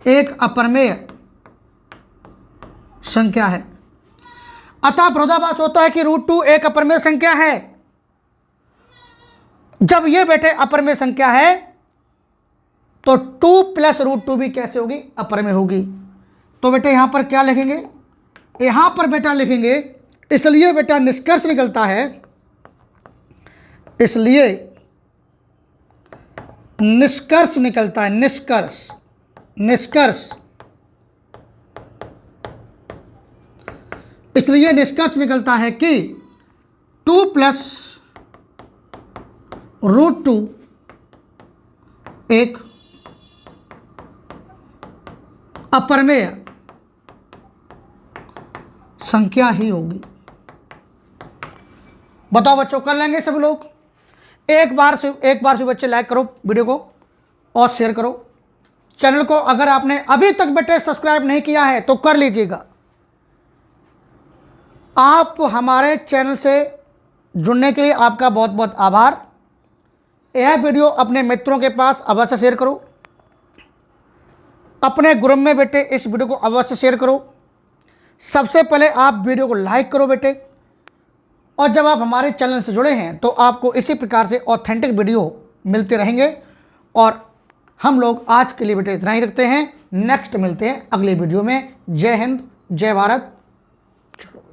एक अपरमेय संख्या है। अतः विरोधाभास होता है कि रूट टू एक अपरमेय संख्या है। जब ये बेटे अपरमेय संख्या है तो 2 प्लस रूट टू भी कैसे होगी, अपरमेय होगी। तो बेटे यहां पर क्या लिखेंगे, यहां पर बेटा लिखेंगे, इसलिए बेटा निष्कर्ष निकलता है, इसलिए निष्कर्ष निकलता है, निष्कर्ष, निष्कर्ष, इसलिए निष्कर्ष निकलता है कि 2 प्लस रूट टू एक अपरमेय संख्या ही होगी। बताओ बच्चों, कर लेंगे सब लोग? एक बार से बच्चे लाइक करो वीडियो को और शेयर करो। चैनल को अगर आपने अभी तक बेटे सब्सक्राइब नहीं किया है तो कर लीजिएगा। आप हमारे चैनल से जुड़ने के लिए आपका बहुत बहुत आभार। यह वीडियो अपने मित्रों के पास अवश्य शेयर करो, अपने ग्रुप में बेटे इस वीडियो को अवश्य शेयर करो। सबसे पहले आप वीडियो को लाइक करो बेटे, और जब आप हमारे चैनल से जुड़े हैं तो आपको इसी प्रकार से ऑथेंटिक वीडियो मिलते रहेंगे। और हम लोग आज के लिए बेटे इतना ही रखते हैं, नेक्स्ट मिलते हैं अगले वीडियो में। जय हिंद, जय भारत। चलो।